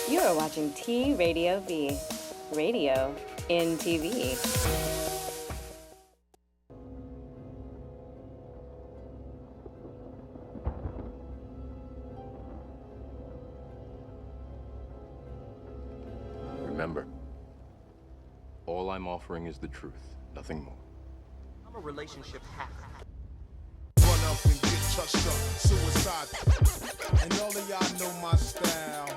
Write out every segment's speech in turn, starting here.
You are watching T Radio V, radio in TV. Remember, all I'm offering is the truth, nothing more. I'm a relationship hack. Run up and get touched up, suicide. And all of y'all know my style.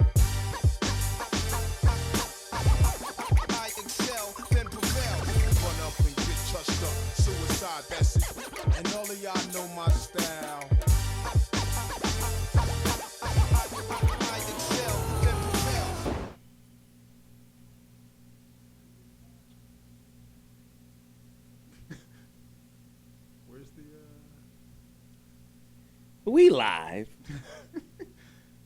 I excel, then prevail. Run up and get touched up, suicide, that's it. And all of y'all know my style. I excel, then prevail. Where's the, We live.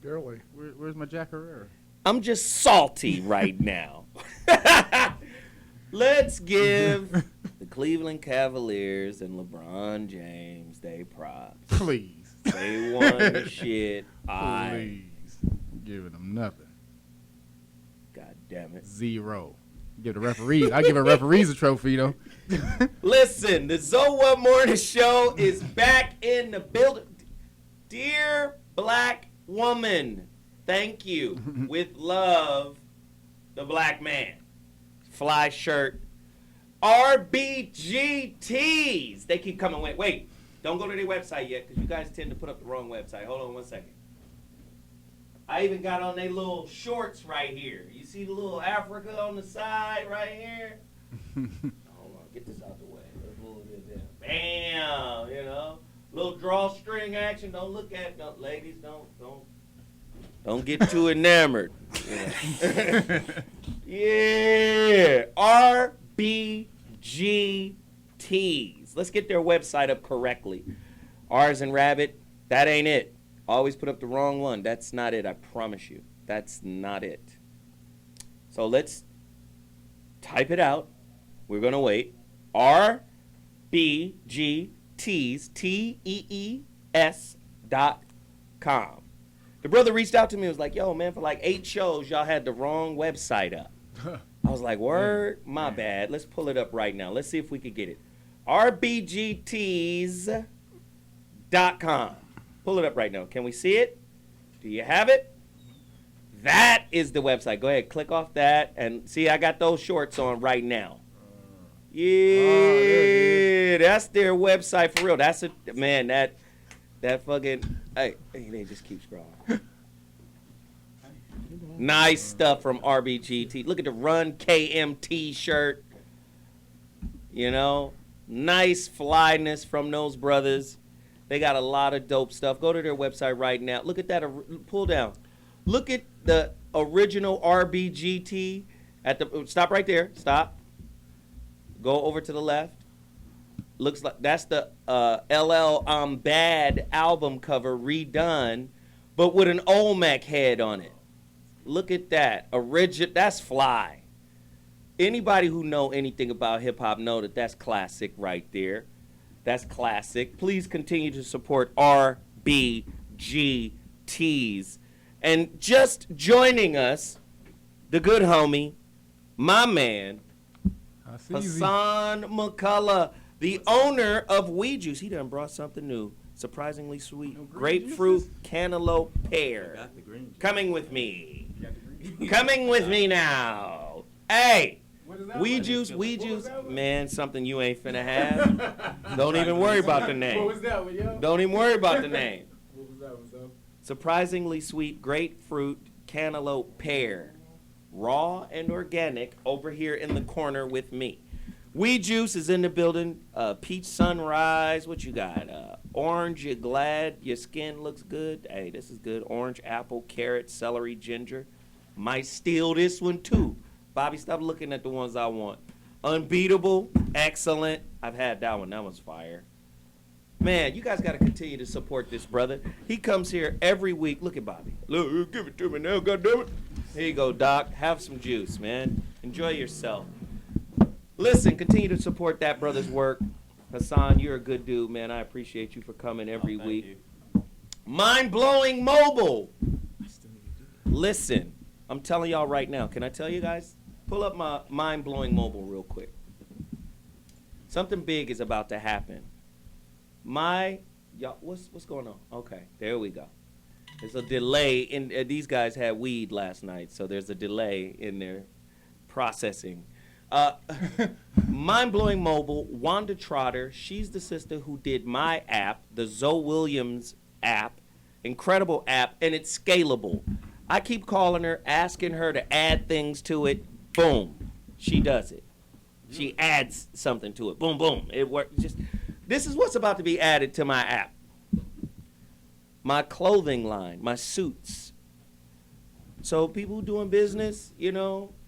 Barely. Where's my Jack Herrera? I'm just salty right now. Let's give the Cleveland Cavaliers and LeBron James their props. Please. They won the shit. Please. Giving them nothing. God damn it. Zero. Give the referees. I give a referees a trophy though. Listen, the Zowhat Morning Show is back in the building. Dear black woman, thank you. With love, the black man. Fly shirt. RBGTs. They keep coming. Wait. Don't go to their website yet because you guys tend to put up the wrong website. Hold on 1 second. I even got on their little shorts right here. You see the little Africa on the side right here? Hold on, get this out the way. Let's move it there. Bam, you know. Little drawstring action. Ladies, don't get too enamored. Yeah. RBGTs. Let's get their website up correctly. R's and Rabbit, that ain't it. Always put up the wrong one. That's not it, I promise you. That's not it. So let's type it out. We're going to wait. RBGTs, TEES.com. The brother reached out to me and was like, yo, man, for like 8 shows, y'all had the wrong website up. I was like, word? My bad. Let's pull it up right now. Let's see if we could get it. RBGTs.com. Pull it up right now. Can we see it? Do you have it? That is the website. Go ahead, click off that. And see, I got those shorts on right now. Yeah, that's their website for real. That's a, man, that fucking, hey, they just keep scrolling. Nice stuff from RBGT. Look at the Run KMT shirt. You know, nice flyness from those brothers. They got a lot of dope stuff. Go to their website right now. Look at that. Pull down. Look at the original RBGT. Stop right there. Stop. Go over to the left. Looks like that's the LL I'm Bad album cover redone, but with an Olmec head on it. Look at that. That's fly. Anybody who know anything about hip hop know that that's classic right there. That's classic. Please continue to support RBGTs. And just joining us, the good homie, my man, Hassan McCullough, the owner of Weed Juice. He done brought something new. Surprisingly sweet. Grapefruit, cantaloupe, pear. Coming with me. Coming with me now. Hey. Weed juice, man, something you ain't finna have. Don't even worry about the name. What was that one, yo? Don't even worry about the name. What was that one, though? Surprisingly sweet grapefruit, cantaloupe, pear. Raw and organic over here in the corner with me. Weed Juice is in the building. Peach Sunrise, what you got? Orange, you glad your skin looks good? Hey, this is good. Orange, apple, carrot, celery, ginger. Might steal this one too. Bobby, stop looking at the ones I want. Unbeatable, excellent. I've had that one. That one's fire. Man, you guys got to continue to support this brother. He comes here every week. Look at Bobby. Look, give it to me now, goddammit. Here you go, Doc. Have some juice, man. Enjoy yourself. Listen, continue to support that brother's work. Hassan, you're a good dude, man. I appreciate you for coming every week. Mind-blowing mobile. Listen. I'm telling y'all right now. Can I tell you guys? Pull up my mind-blowing mobile real quick. Something big is about to happen. Y'all, what's going on? Okay, there we go. There's a delay in these guys had weed last night, so there's a delay in their processing. Mind-blowing mobile, Wanda Trotter. She's the sister who did my app, the Zoe Williams app. Incredible app, and it's scalable. I keep calling her, asking her to add things to it. Boom, she does it. She adds something to it. Boom, boom. It works. This is what's about to be added to my app. My clothing line, my suits. So people doing business,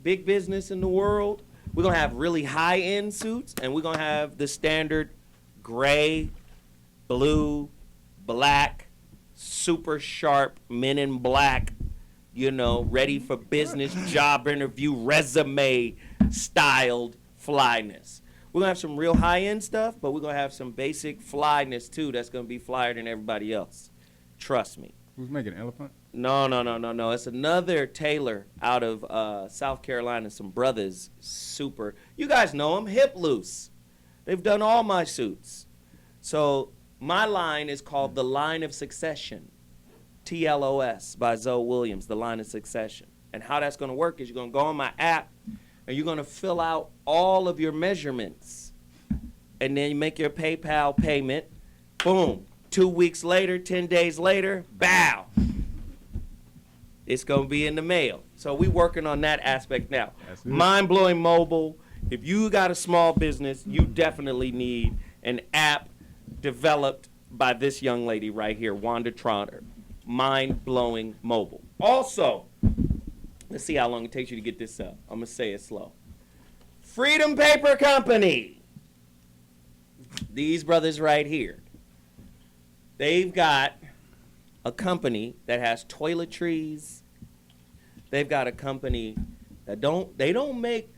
big business in the world, we're going to have really high-end suits, and we're going to have the standard gray, blue, black, super sharp, men in black, ready for business, job interview, resume styled flyness. We're going to have some real high-end stuff, but we're going to have some basic flyness, too, that's going to be flyer than everybody else. Trust me. Who's making an elephant? No. It's another tailor out of South Carolina, some brothers, super. You guys know them, Hip Loose. They've done all my suits. So my line is called The Line of Succession, TLOS, by Zoe Williams, The Line of Succession. And how that's going to work is you're going to go on my app, and you're going to fill out all of your measurements. And then you make your PayPal payment. Boom. 2 weeks later, 10 days later, bow. It's going to be in the mail. So we working on that aspect now. Mind-blowing mobile. If you got a small business, you definitely need an app developed by this young lady right here, Wanda Trotter. Mind-blowing mobile. Also, let's see how long it takes you to get this up. I'm going to say it slow. Freedom Paper Company. These brothers right here. They've got a company that has toiletries. They've got a company that they don't make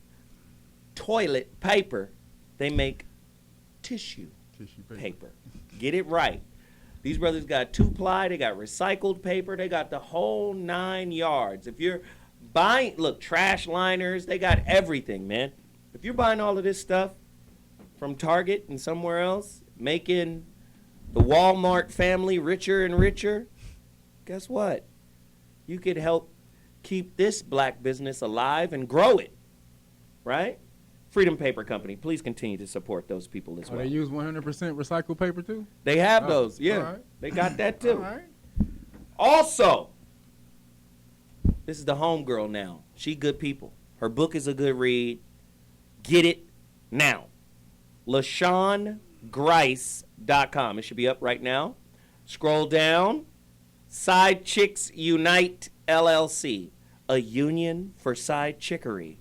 toilet paper. They make tissue paper. Get it right. These brothers got 2-ply. They got recycled paper. They got the whole 9 yards. If you're buying, trash liners, they got everything, man. If you're buying all of this stuff from Target and somewhere else, making the Walmart family richer and richer, guess what? You could help keep this black business alive and grow it, right? Freedom Paper Company, please continue to support those people as well. They use 100% recycled paper too? They have those, yeah. Right. They got that too. All right. Also, this is the homegirl now. She good people. Her book is a good read. Get it now. LaShawnGrice.com. It should be up right now. Scroll down. Side Chicks Unite LLC. A union for side chickery.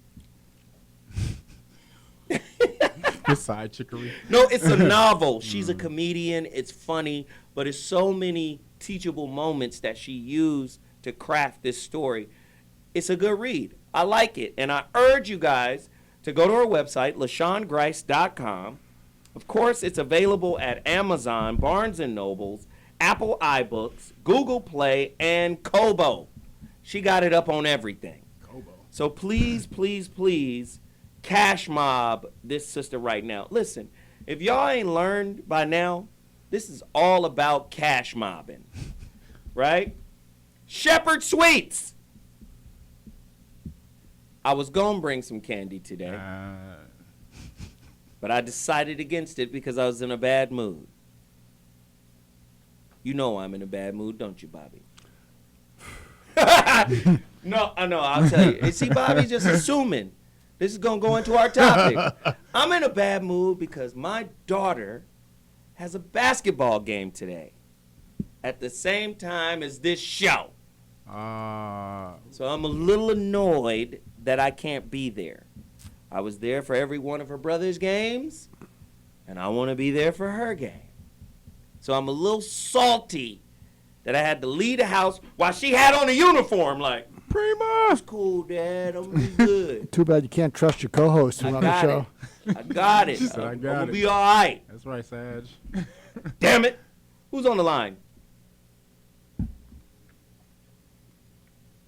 Side chickery. No, it's a novel. She's a comedian. It's funny, but it's so many teachable moments that she used to craft this story. It's a good read. I like it. And I urge you guys to go to her website, LaShawnGrice.com. Of course, it's available at Amazon, Barnes & Nobles, Apple iBooks, Google Play, and Kobo. She got it up on everything. Kobo. So please, please, please, cash mob this sister right now. Listen, if y'all ain't learned by now, this is all about cash mobbing, right? Shepherd Sweets. I was going to bring some candy today, but I decided against it because I was in a bad mood. You know I'm in a bad mood, don't you, Bobby? No, I know, I'll tell you. And see, Bobby's just assuming. This is going to go into our topic. I'm in a bad mood because my daughter has a basketball game today at the same time as this show. So I'm a little annoyed that I can't be there. I was there for every one of her brother's games, and I want to be there for her game. So I'm a little salty that I had to leave the house while she had on a uniform, like, Prima! it's cool, Dad. I'm going to be good. Too bad you can't trust your co-host to run the show. I got it. Said, I'm got going to it. be all right. That's right, Sag. Damn it. Who's on the line?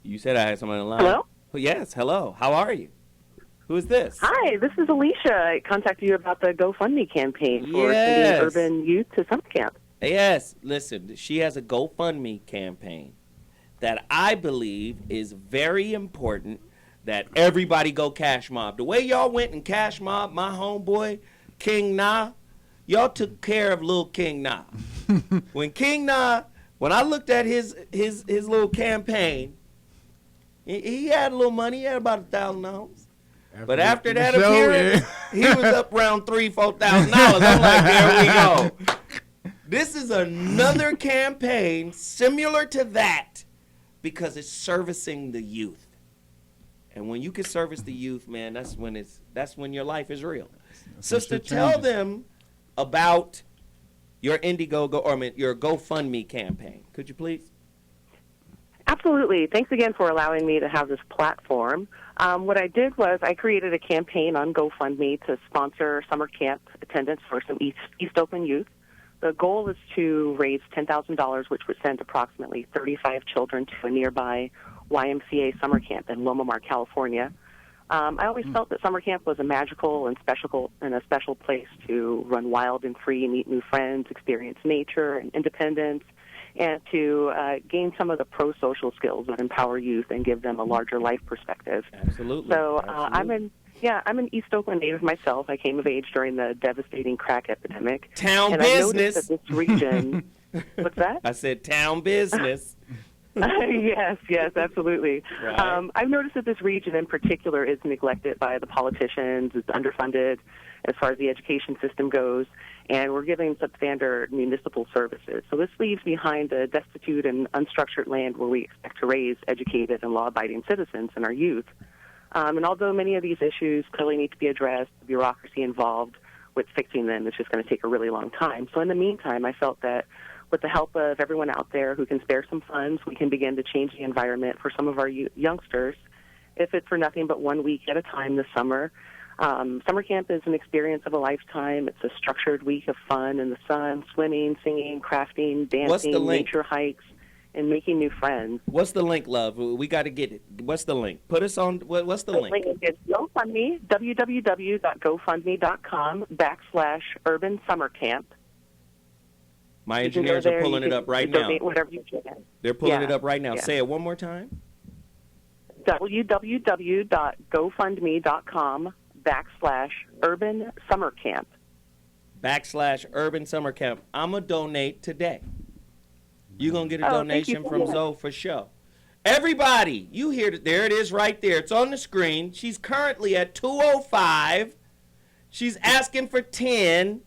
You said I had somebody on the line. Hello? Well, yes, hello. How are you? Who is this? Hi, this is Alicia. I contacted you about the GoFundMe campaign for Yes. sending urban youth to summer camp. Yes, listen, she has a GoFundMe campaign that I believe is very important that everybody go cash mob. The way y'all went and cash mob my homeboy, King Na, y'all took care of little King Na. When I looked at his little campaign, he had a little money. He had about $1,000. But after that appearance, he was up around $3,000-$4,000. I'm like, there we go. This is another campaign similar to that because it's servicing the youth. And when you can service the youth, man, that's when your life is real. Sister, tell them about your your GoFundMe campaign. Could you please? Absolutely. Thanks again for allowing me to have this platform. What I did was I created a campaign on GoFundMe to sponsor summer camp attendance for some East Oakland youth. The goal is to raise $10,000, which would send approximately 35 children to a nearby YMCA summer camp in Lomomar, California. I always felt that summer camp was a magical and a special place to run wild and free, meet new friends, experience nature and independence, and to gain some of the pro-social skills that empower youth and give them a larger life perspective. Absolutely. So Absolutely. I'm an East Oakland native myself. I came of age during the devastating crack epidemic. Town and business. I noticed that this region. What's that? I said town business. Yes, absolutely. Right. I've noticed that this region in particular is neglected by the politicians. It's underfunded as far as the education system goes, and we're giving substandard municipal services. So this leaves behind a destitute and unstructured land where we expect to raise educated and law-abiding citizens in our youth. And although many of these issues clearly need to be addressed, the bureaucracy involved with fixing them is just going to take a really long time. So in the meantime, I felt that with the help of everyone out there who can spare some funds, we can begin to change the environment for some of our youngsters, if it's for nothing but 1 week at a time this summer. Summer camp is an experience of a lifetime. It's a structured week of fun in the sun, swimming, singing, crafting, dancing, nature hikes, and making new friends. What's the link, love? We got to get it. What's the link? Put us on. What's the link? It's GoFundMe, www.gofundme.com/urban summer camp. My engineers are pulling it up right now. Whatever you can. They're pulling it up right now. Yeah. Say it one more time. www.gofundme.com/urban summer camp. /urban summer camp. I'm going to donate today. You're going to get a donation from Zoe for sure. Everybody, you hear it. There it is right there. It's on the screen. She's currently at 205. She's asking for 10.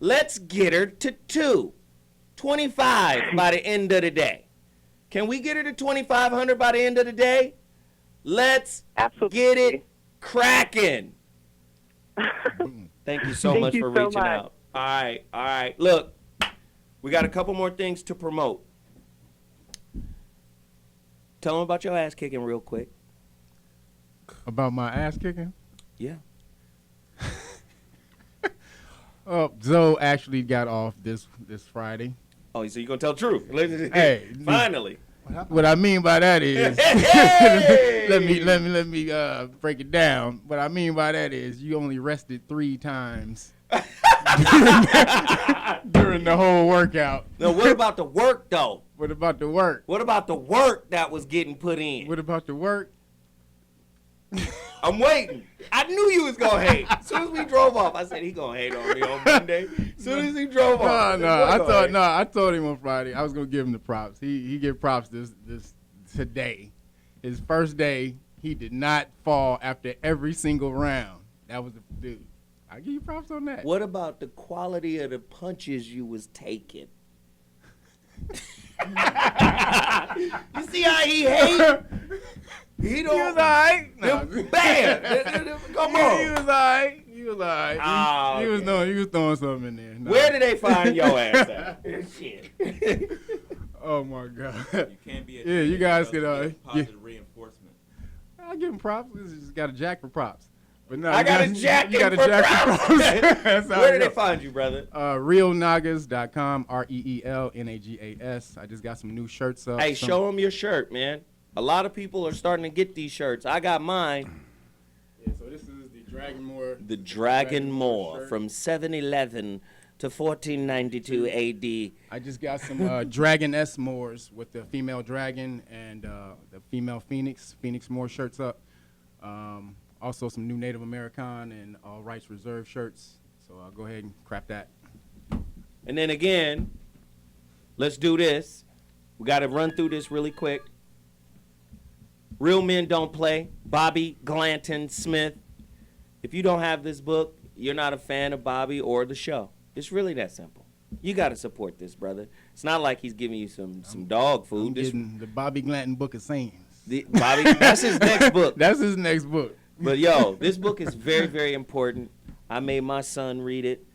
Let's get her to 25 by the end of the day. Can we get her to 2,500 by the end of the day? Let's get it cracking. Thank you so much for reaching out. All right. Look, we got a couple more things to promote. Tell them about your ass kicking real quick. About my ass kicking? Yeah. Zoe actually got off this Friday. Oh, so you're going to tell the truth. Hey. Finally. What I mean by that is, let me break it down. What I mean by that is you only rested 3 times during the whole workout. Now, what about the work, though? What about the work? What about the work that was getting put in? What about the work? I'm waiting. I knew you was going to hate. As soon as we drove off, I said he going to hate on me on Monday. As soon as he drove off. I told him on Friday I was going to give him the props. He gave props this today. His first day, he did not fall after every single round. That was the dude. I give you props on that. What about the quality of the punches you was taking? You see how he hate? He was all right. Bam! Come on. He was all right. He was throwing something in there. Where did they find your ass at? Shit. Oh my God. You can't be you guys could positive reinforcement. I give him props. He's just got a jack for props. But no, I got a jack for props. Where did they find you, brother? Realnagas.com, REELNAGAS. I just got some new shirts up. Hey, show them your shirt, man. A lot of people are starting to get these shirts. I got mine. Yeah, so this is the Dragonmore. The Dragonmore shirt. from 711 to 1492 AD. I just got some Dragon S Moors with the female dragon and the female Phoenix Moor shirts up. Also some new Native American and All Rights Reserved shirts. So I'll go ahead and crap that. And then again, let's do this. We got to run through this really quick. Real Men Don't Play, Bobby Glanton Smith. If you don't have this book, you're not a fan of Bobby or the show. It's really that simple. You got to support this, brother. It's not like he's giving you some dog food. I'm getting the Bobby Glanton Book of Sayings. Bobby, that's his next book. That's his next book. But, yo, this book is very, very important. I made my son read it,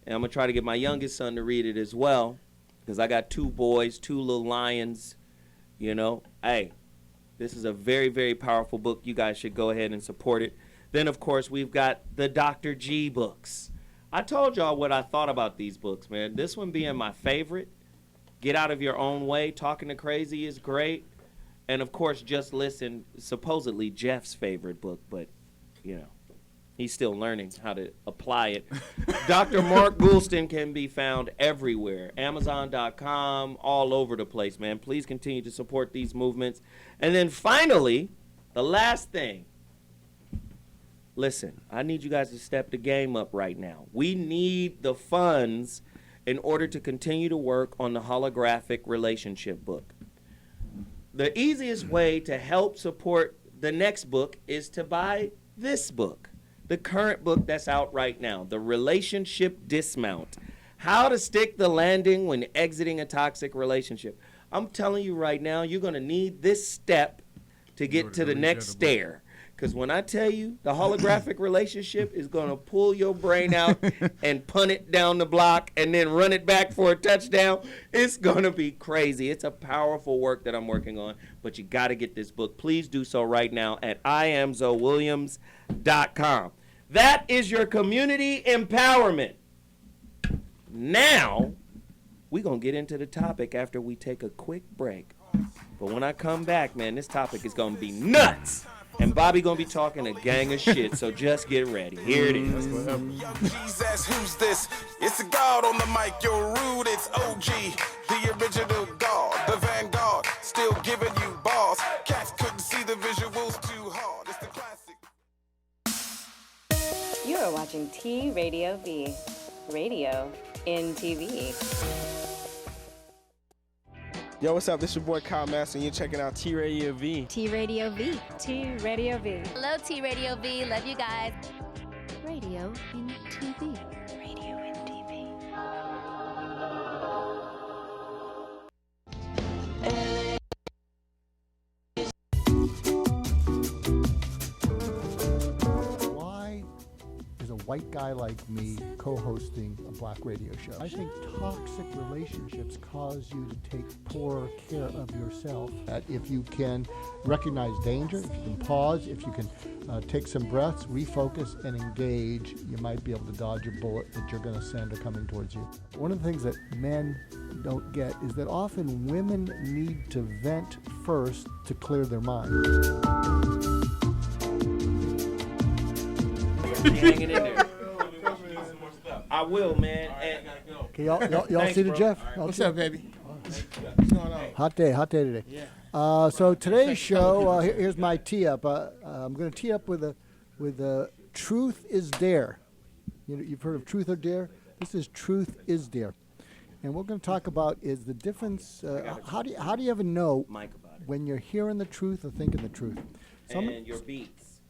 and I'm going to try to get my youngest son to read it as well, because I got 2 boys, 2 little lions, you know. Hey. This is a very, very powerful book. You guys should go ahead and support it. Then, of course, we've got the Dr. G books. I told y'all what I thought about these books, man. This one being my favorite. Get Out of Your Own Way. Talking to Crazy is great. And, of course, Just Listen, supposedly Jeff's favorite book, but, you know, he's still learning how to apply it. Dr. Mark Goulston can be found everywhere. Amazon.com, all over the place, man. Please continue to support these movements. And then finally, the last thing. Listen, I need you guys to step the game up right now. We need the funds in order to continue to work on the holographic relationship book. The easiest way to help support the next book is to buy this book. The current book that's out right now, The Relationship Dismount, How to Stick the Landing When Exiting a Toxic Relationship. I'm telling you right now, you're going to need this step to get to the next stair. Because when I tell you the holographic relationship is going to pull your brain out and punt it down the block and then run it back for a touchdown, it's going to be crazy. It's a powerful work that I'm working on, but you got to get this book. Please do so right now at IamZoWilliams.com. That is your community empowerment. Now, we're going to get into the topic after we take a quick break. But when I come back, man, this topic is going to be nuts. And Bobby going to be talking a gang of shit, so just get ready. Here it is. Yo, Jesus, who's this? It's a God on the mic, you're rude, it's OG. The original God, the vanguard, still giving you balls. Cats couldn't see the visuals too hard. It's the classic. You are watching T Radio V, radio in TV. Yo, what's up? This your boy Kyle Master, and you're checking out T Radio V. T Radio V. T Radio V. Hello, T Radio V. Love you guys. Radio in TV. Radio in TV. Why is a white guy like me co-hosting a black radio show? I think toxic relationships cause you to take poorer care of yourself. That if you can recognize danger, if you can pause, if you can take some breaths, refocus, and engage, you might be able to dodge a bullet that you're going to send or coming towards you. One of the things that men don't get is that often women need to vent first to clear their mind. Hanging in there. I will, man. And Okay, y'all Thanks, see the bro. Jeff? What's up, baby? What's going on? Hot day today. Yeah. So today's show, here's my tee up. I'm going to tee up with truth is dare. You've heard of truth or dare? This is truth is dare. And what we're going to talk about is the difference. How do you ever know when you're hearing the truth or thinking the truth? And your beats.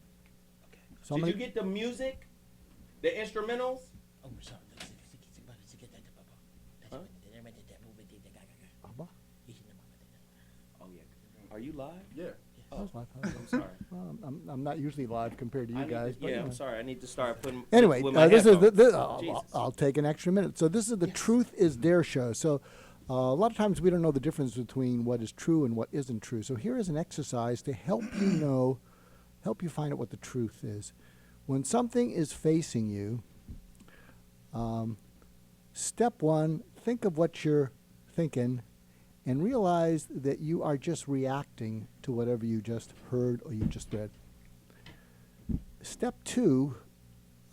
Did you get the music? The instrumentals? Huh? Oh, yeah. Are you live? Yeah. Oh, live. I'm sorry. Well, I'm not usually live compared to you guys. But, I'm sorry. I need to start putting. Anyway, with my this is headphones. I'll take an extra minute. So this is the Truth is Dare show. So a lot of times we don't know the difference between what is true and what isn't true. So here is an exercise to help you find out what the truth is. When something is facing you, step one, think of what you're thinking and realize that you are just reacting to whatever you just heard or you just read. Step 2,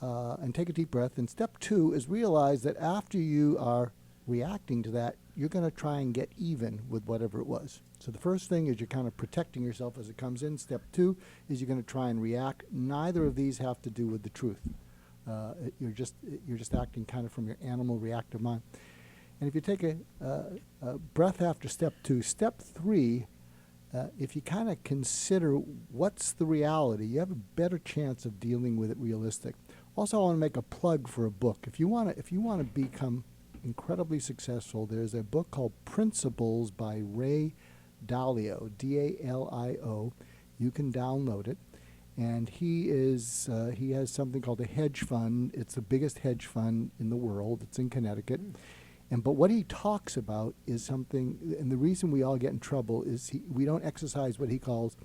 and take a deep breath, and step 2 is realize that after you are reacting to that, you're going to try and get even with whatever it was. So the first thing is you're kind of protecting yourself as it comes in. Step 2 is you're going to try and react. Neither of these have to do with the truth. You're just acting kind of from your animal reactive mind. And if you take a breath after step 2, step 3, if you kind of consider what's the reality, you have a better chance of dealing with it realistic. Also, I want to make a plug for a book. If you want to become incredibly successful, there's a book called Principles by Ray Dalio, D-A-L-I-O. You can download it. And he has something called a hedge fund. It's the biggest hedge fund in the world. It's in Connecticut. But what he talks about is something, and the reason we all get in trouble is we don't exercise what he calls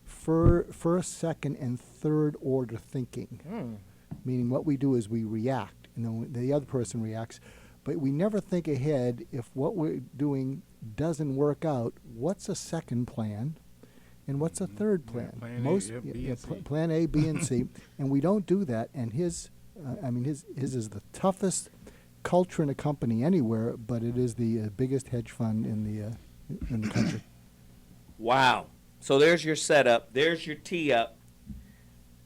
first, second, and third order thinking. Meaning what we do is we react, and then the other person reacts. But we never think ahead. If what we're doing doesn't work out, what's a second plan? And what's a third plan? Plan A, B, and C. And we don't do that. And his is the toughest culture in a company anywhere, but it is the biggest hedge fund in the country. Wow. So there's your setup. There's your tee up.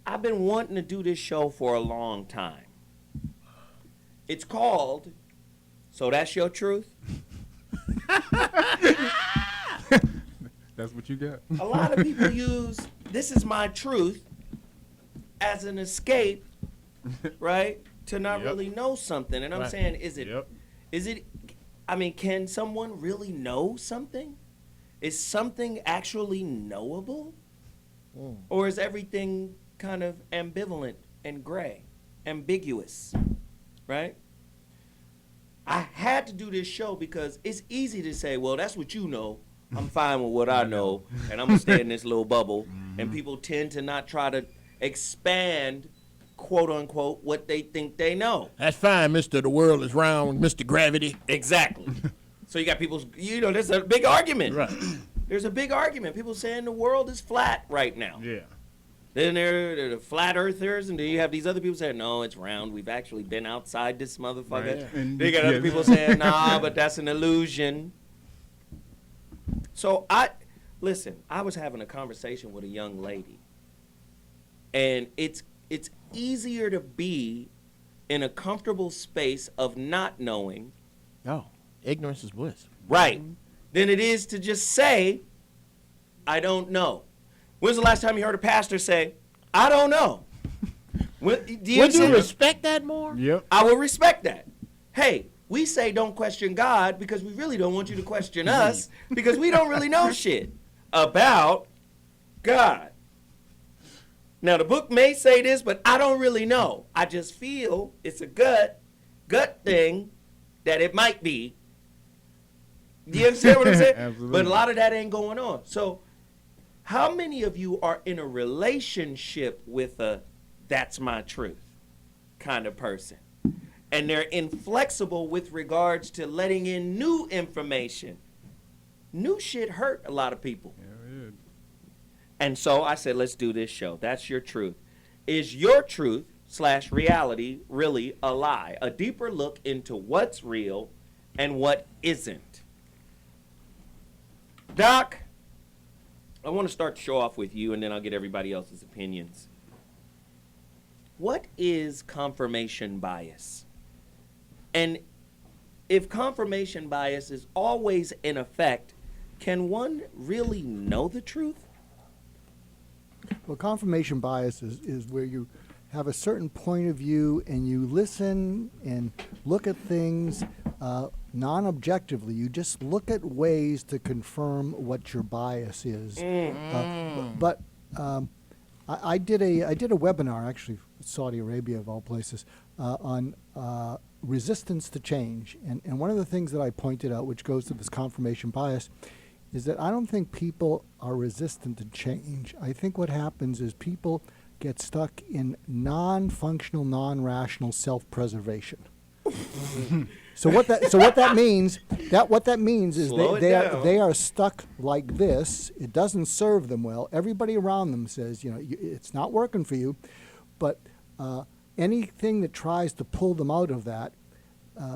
I've been wanting to do this show for a long time. It's called So That's Your Truth? That's what you got. A lot of people use this is my truth as an escape, right? To not really know something. And I'm saying, is it, I mean, can someone really know something? Is something actually knowable? Or is everything kind of ambivalent and gray, ambiguous, right? I had to do this show because it's easy to say, well, that's what you know. I'm fine with what I know, and I'm going to stay in this little bubble. And people tend to not try to expand, quote unquote, what they think they know. That's fine, Mr. The world is round, Mr. Gravity. Exactly. So you got people, there's a big argument. Right. There's a big argument. People saying the world is flat right now. Yeah. Then there are the flat earthers, and then you have these other people saying, no, it's round. We've actually been outside this motherfucker. Right. And they got other people saying, nah, but that's an illusion. So I was having a conversation with a young lady, and it's easier to be in a comfortable space of not knowing. Oh, ignorance is bliss. Right. Than it is to just say, I don't know. When's the last time you heard a pastor say, I don't know? Would you respect that more? Yep. I will respect that. Hey, we say don't question God because we really don't want you to question us because we don't really know shit about God. Now, the book may say this, but I don't really know. I just feel it's a gut thing that it might be. Do you understand what I'm saying? Absolutely. But a lot of that ain't going on. So how many of you are in a relationship with a that's my truth kind of person? And they're inflexible with regards to letting in new information. New shit hurt a lot of people. Yeah, and so I said, let's do this show. That's your truth. Is your truth / reality really a lie? A deeper look into what's real and what isn't. Doc, I want to start the show off with you, and then I'll get everybody else's opinions. What is confirmation bias? And if confirmation bias is always in effect, can one really know the truth? Well, confirmation bias is where you have a certain point of view and you listen and look at things non-objectively. You just look at ways to confirm what your bias is. I did a webinar, actually, Saudi Arabia of all places, on resistance to change. And one of the things that I pointed out, which goes to this confirmation bias, is that I don't think people are resistant to change. I think what happens is people get stuck in non-functional, non-rational self-preservation. So what that means is Slow it they down. they are stuck like this. It doesn't serve them well. Everybody around them says, it's not working for you, but anything that tries to pull them out of that,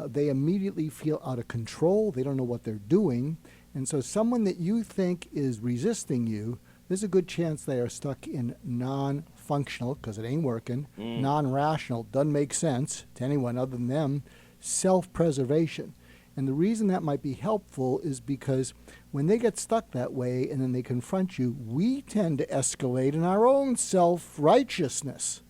they immediately feel out of control. They don't know what they're doing, and so someone that you think is resisting you, there's a good chance they are stuck in non-functional, because it ain't working, non-rational, doesn't make sense to anyone other than them, self-preservation. And the reason that might be helpful is because when they get stuck that way and then they confront you, we tend to escalate in our own self-righteousness.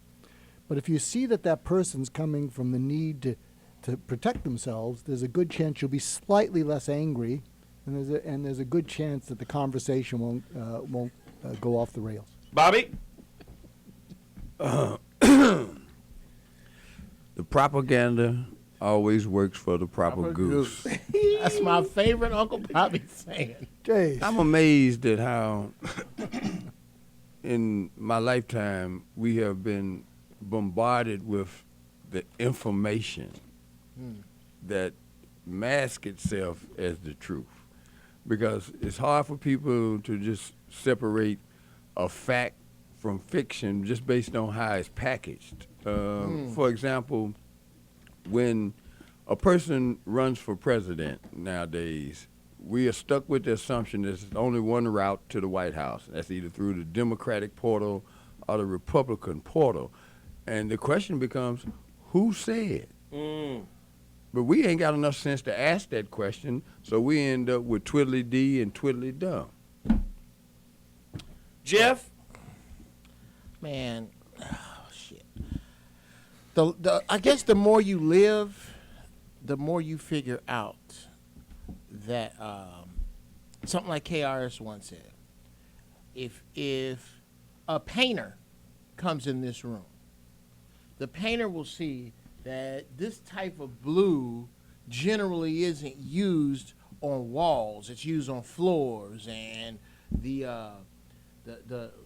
But if you see that person's coming from the need to protect themselves, there's a good chance you'll be slightly less angry, and there's a good chance that the conversation won't go off the rails. Bobby? The propaganda always works for the proper goose. That's my favorite Uncle Bobby saying. Jeez. I'm amazed at how, in my lifetime, we have been bombarded with the information that masks itself as the truth. Because it's hard for people to just separate a fact from fiction just based on how it's packaged. For example, when a person runs for president nowadays, we are stuck with the assumption there's only one route to the White House. That's either through the Democratic portal or the Republican portal. And the question becomes, who said? But we ain't got enough sense to ask that question, so we end up with twiddly-dee and twiddly-dum. Jeff? Man, shit. I guess the more you live, the more you figure out that something like KRS once said, if a painter comes in this room, the painter will see that this type of blue generally isn't used on walls. It's used on floors, and the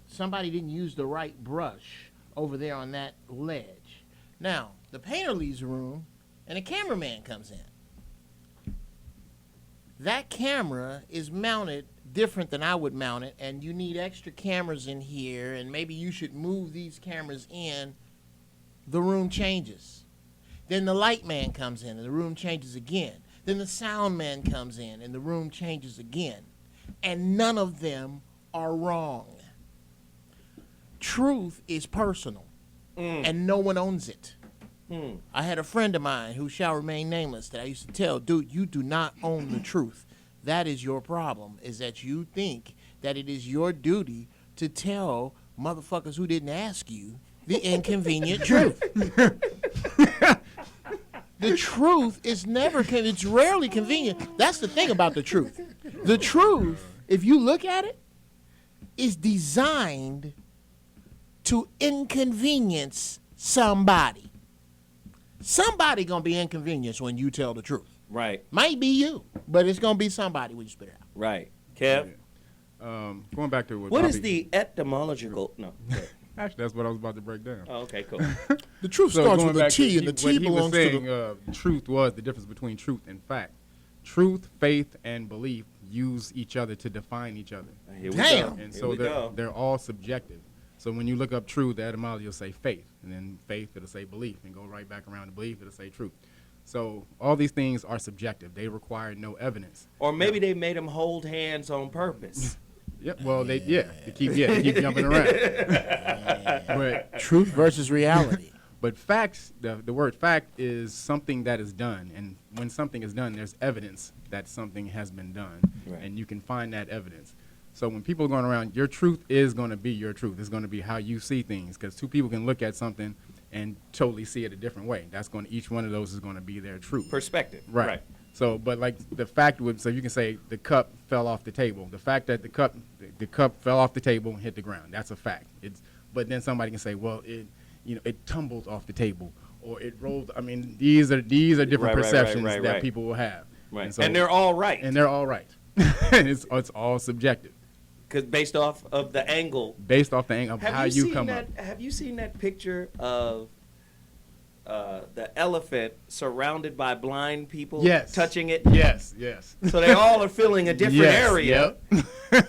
somebody didn't use the right brush over there on that ledge. Now, the painter leaves the room, and a cameraman comes in. That camera is mounted different than I would mount it, and you need extra cameras in here, and maybe you should move these cameras in. The room changes. Then the light man comes in, and the room changes again. Then the sound man comes in, and the room changes again. And none of them are wrong. Truth is personal, and no one owns it. I had a friend of mine who shall remain nameless that I used to tell, dude, you do not own the truth. That is your problem, is that you think that it is your duty to tell motherfuckers who didn't ask you the inconvenient truth. The truth is it's rarely convenient. That's the thing about the truth. The truth, if you look at it, is designed to inconvenience somebody. Somebody gonna be inconvenienced when you tell the truth. Right. Might be you, but it's gonna be somebody when you spit it out. Right. Kev? Going back to what is the etymological? No. Actually, that's what I was about to break down. Oh, okay, cool. The truth starts with a T, and the T belongs to the... What he was saying, truth was the difference between truth and fact. Truth, faith, and belief use each other to define each other. Here we Damn. go. And Here so we go. they're all subjective. So when you look up truth, the etymology will say faith, and then faith, it'll say belief, and go right back around to belief, it'll say truth. So all these things are subjective. They require no evidence. Or maybe they made them hold hands on purpose. Yep. Well, they keep jumping around. But truth versus reality. But facts, the word fact is something that is done, and when something is done, there's evidence that something has been done, and you can find that evidence. So when people are going around, your truth is going to be your truth. It's going to be how you see things, because two people can look at something and totally see it a different way. Each one of those is going to be their truth. Perspective. Right. So, but like the fact would, so you can say the cup fell off the table. The fact that the cup fell off the table and hit the ground, that's a fact. But then somebody can say, well, it tumbled off the table, or it rolled. I mean, these are different perceptions that people will have. Right. And they're all right. And they're all right. it's all subjective. Because based off of the angle. Based off the angle of how you come up. Have you seen that picture of the elephant surrounded by blind people Yes. touching it? Yes, yes. So they all are feeling a different Yes, area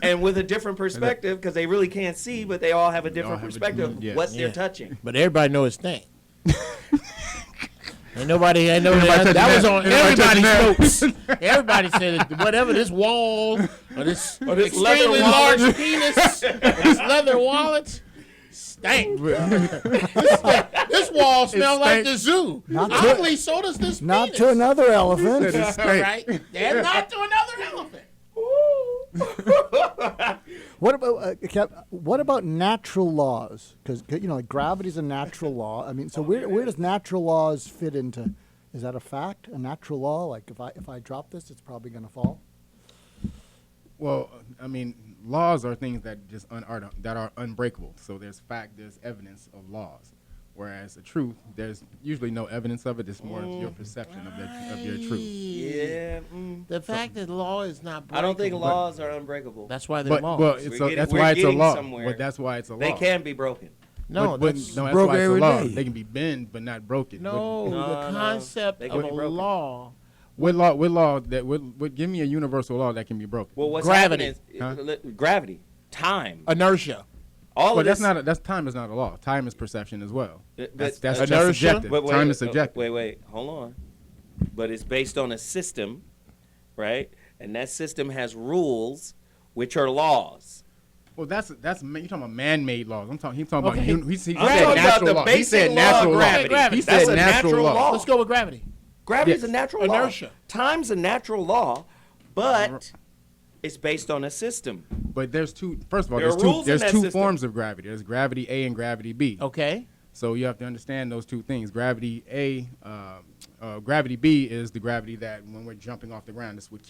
and with a different perspective because they really can't see, but they all have a different perspective of yes. what they're Yeah. touching. But everybody know his thing. Ain't nobody. I know Everybody that touching was that. on Everybody everybody's touching notes. Everybody said that whatever this wall or this this extremely leather large wallet. penis, or this leather wallet, stank. This wall smells like the zoo. Oddly, so does this Not penis. to another elephant. Right? And not to another elephant. What about natural laws? Because like gravity's a natural law. I mean, so where does natural laws fit into? Is that a fact? A natural law? Like if I drop this, it's probably going to fall. Well, I mean, laws are things that just that are unbreakable. So there's fact, there's evidence of laws. Whereas the truth, there's usually no evidence of it. It's more of your perception of your truth. Yeah. The fact that law is not breakable. I don't think laws are unbreakable. That's why they're laws. Well, that's why it's a law. Somewhere. But that's why it's a law. They can be broken. No, that's that's broke why it's a every law. day. They can be bent, but not broken. no, the concept They of can be a broken. law. What law that would give me a universal law that can be broken? Well, what's Gravity. happening is gravity, time, Inertia. all But of that's this. time is not a law. Time is perception as well. That's Inertia. just subjective. But Time is subjective. Wait, hold on. But it's based on a system, right? And that system has rules, which are laws. Well, you're talking about man-made laws. He's talking Okay. about he said I'm talking about natural the law. He basic said law natural of law. gravity. He That's said a natural natural law. law. Let's go with gravity. Gravity's Yes. a natural Inertia. law. Time's a natural law, but it's based on a system. But there's two. First of all, There are rules in there's that two system. forms of gravity. There's gravity A and gravity B. Okay. So you have to understand those two things. Gravity B is the gravity that when we're jumping off the ground, is what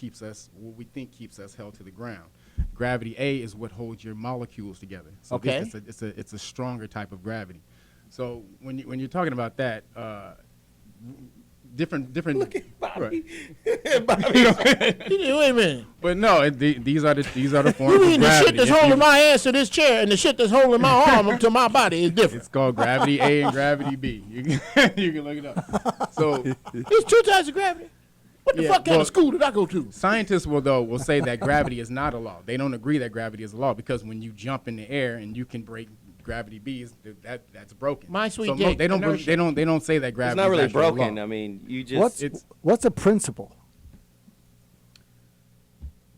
we think keeps us held to the ground. Gravity A is what holds your molecules together. So Okay. it's a stronger type of gravity. So when you're talking about that, different. Look at Bobby. Wait a minute. But no, these are the forms You of mean the gravity. shit that's holding my ass to this chair and the shit that's holding my arm up to my body is different? It's called gravity A and gravity B. You can look it up. So There's two types of gravity. What the fuck kind of school did I go to? Scientists will say that gravity is not a law. They don't agree that gravity is a law because when you jump in the air and you can break gravity B, that's broken. My sweet so Jake, they don't say that gravity. It's not really is actually a broken. law. I mean, you just. What's a principle?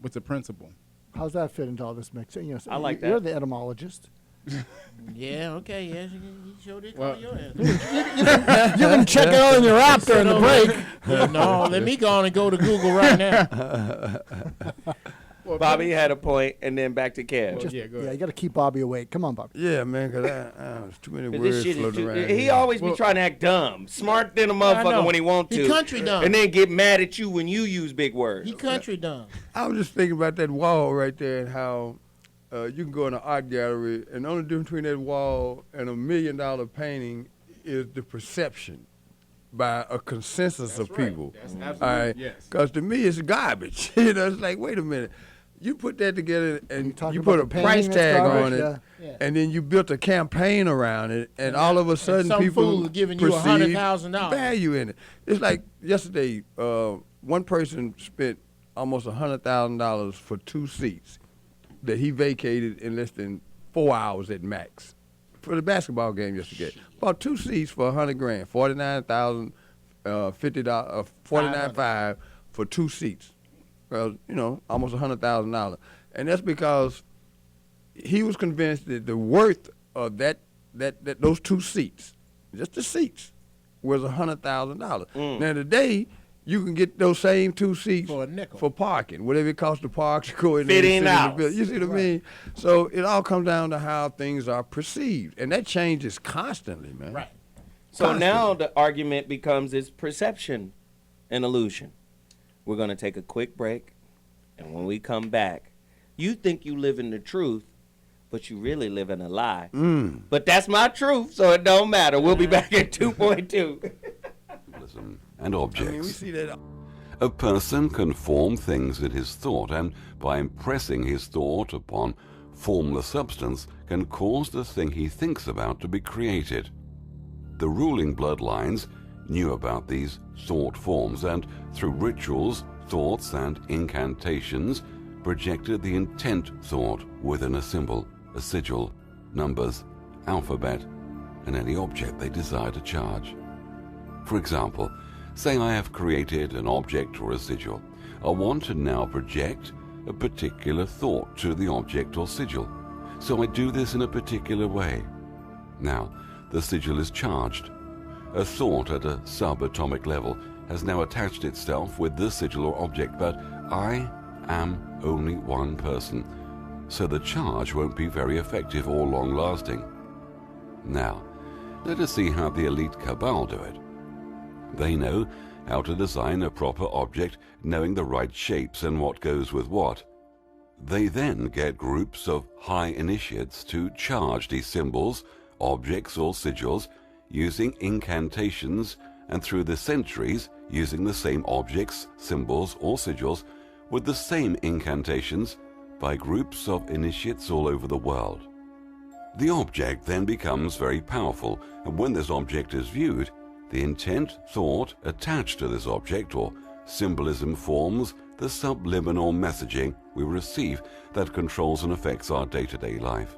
What's a principle? How's that fit into all this mix? I like You're that. the etymologist. Yeah, okay, yeah. You sure did Well, call your ass. You can check it out in your app during the break. No, let me go on and go to Google right now. Bobby had a point, and then back to Kev. Well, yeah, go ahead. You got to keep Bobby awake. Come on, Bobby. Yeah, man, because there's too many 'Cause words this shit is floating too, around. he here. always be trying to act dumb, smart than a motherfucker when he want to, He country dumb. and then get mad at you when you use big words. He country dumb. I was just thinking about that wall right there and how you can go in an art gallery, and the only difference between that wall and $1 million painting is the perception by a consensus of people. That's absolutely, All right, yes. because to me it's garbage. It's like, wait a minute. You put that together and talking you about put a the painting price that's tag garbage? on it, Yeah. and then you built a campaign around it, and all of a sudden some people fool is giving you perceive $100,000 value in it. It's like yesterday, one person spent almost $100,000 for 2 seats that he vacated in less than 4 hours at max for the basketball game yesterday. Bought 2 seats for $100,000, $49,000, $50, $49,500 for 2 seats. Well, almost $100,000, and that's because he was convinced that the worth of that those 2 seats, just the seats, was $100,000. Now today, you can get those same 2 seats For a nickel. for parking, whatever it costs to park to go in there. 15 and sit in the hours. building. You see what I mean? So it all comes down to how things are perceived, and that changes constantly, man. Right. So now the argument becomes is perception an illusion. We're going to take a quick break, and when we come back, you think you live in the truth, but you really live in a lie. But that's my truth, so it don't matter. We'll be back at 2.2. And objects. I mean, we see that. A person can form things in his thought, and by impressing his thought upon formless substance, can cause the thing he thinks about to be created. The ruling bloodlines knew about these thought forms and, through rituals, thoughts, and incantations, projected the intent thought within a symbol, a sigil, numbers, alphabet, and any object they desire to charge. For example, say I have created an object or a sigil. I want to now project a particular thought to the object or sigil. So I do this in a particular way. Now, the sigil is charged. A thought at a subatomic level has now attached itself with the sigil or object, but I am only one person, so the charge won't be very effective or long-lasting. Now, let us see how the elite cabal do it. They know how to design a proper object, knowing the right shapes and what goes with what. They then get groups of high initiates to charge these symbols, objects or sigils, using incantations, and through the centuries using the same objects, symbols or sigils with the same incantations by groups of initiates all over the world. The object then becomes very powerful, and when this object is viewed, the intent thought attached to this object or symbolism forms the subliminal messaging we receive that controls and affects our day-to-day life.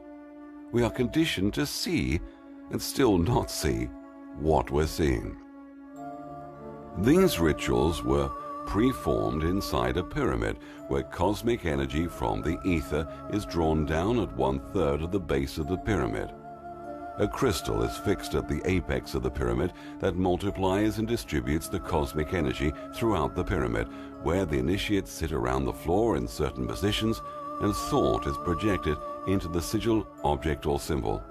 We are conditioned to see and still not see what we're seeing. These rituals were preformed inside a pyramid where cosmic energy from the ether is drawn down at 1/3 of the base of the pyramid. A crystal is fixed at the apex of the pyramid that multiplies and distributes the cosmic energy throughout the pyramid, where the initiates sit around the floor in certain positions and thought is projected into the sigil, object or symbol.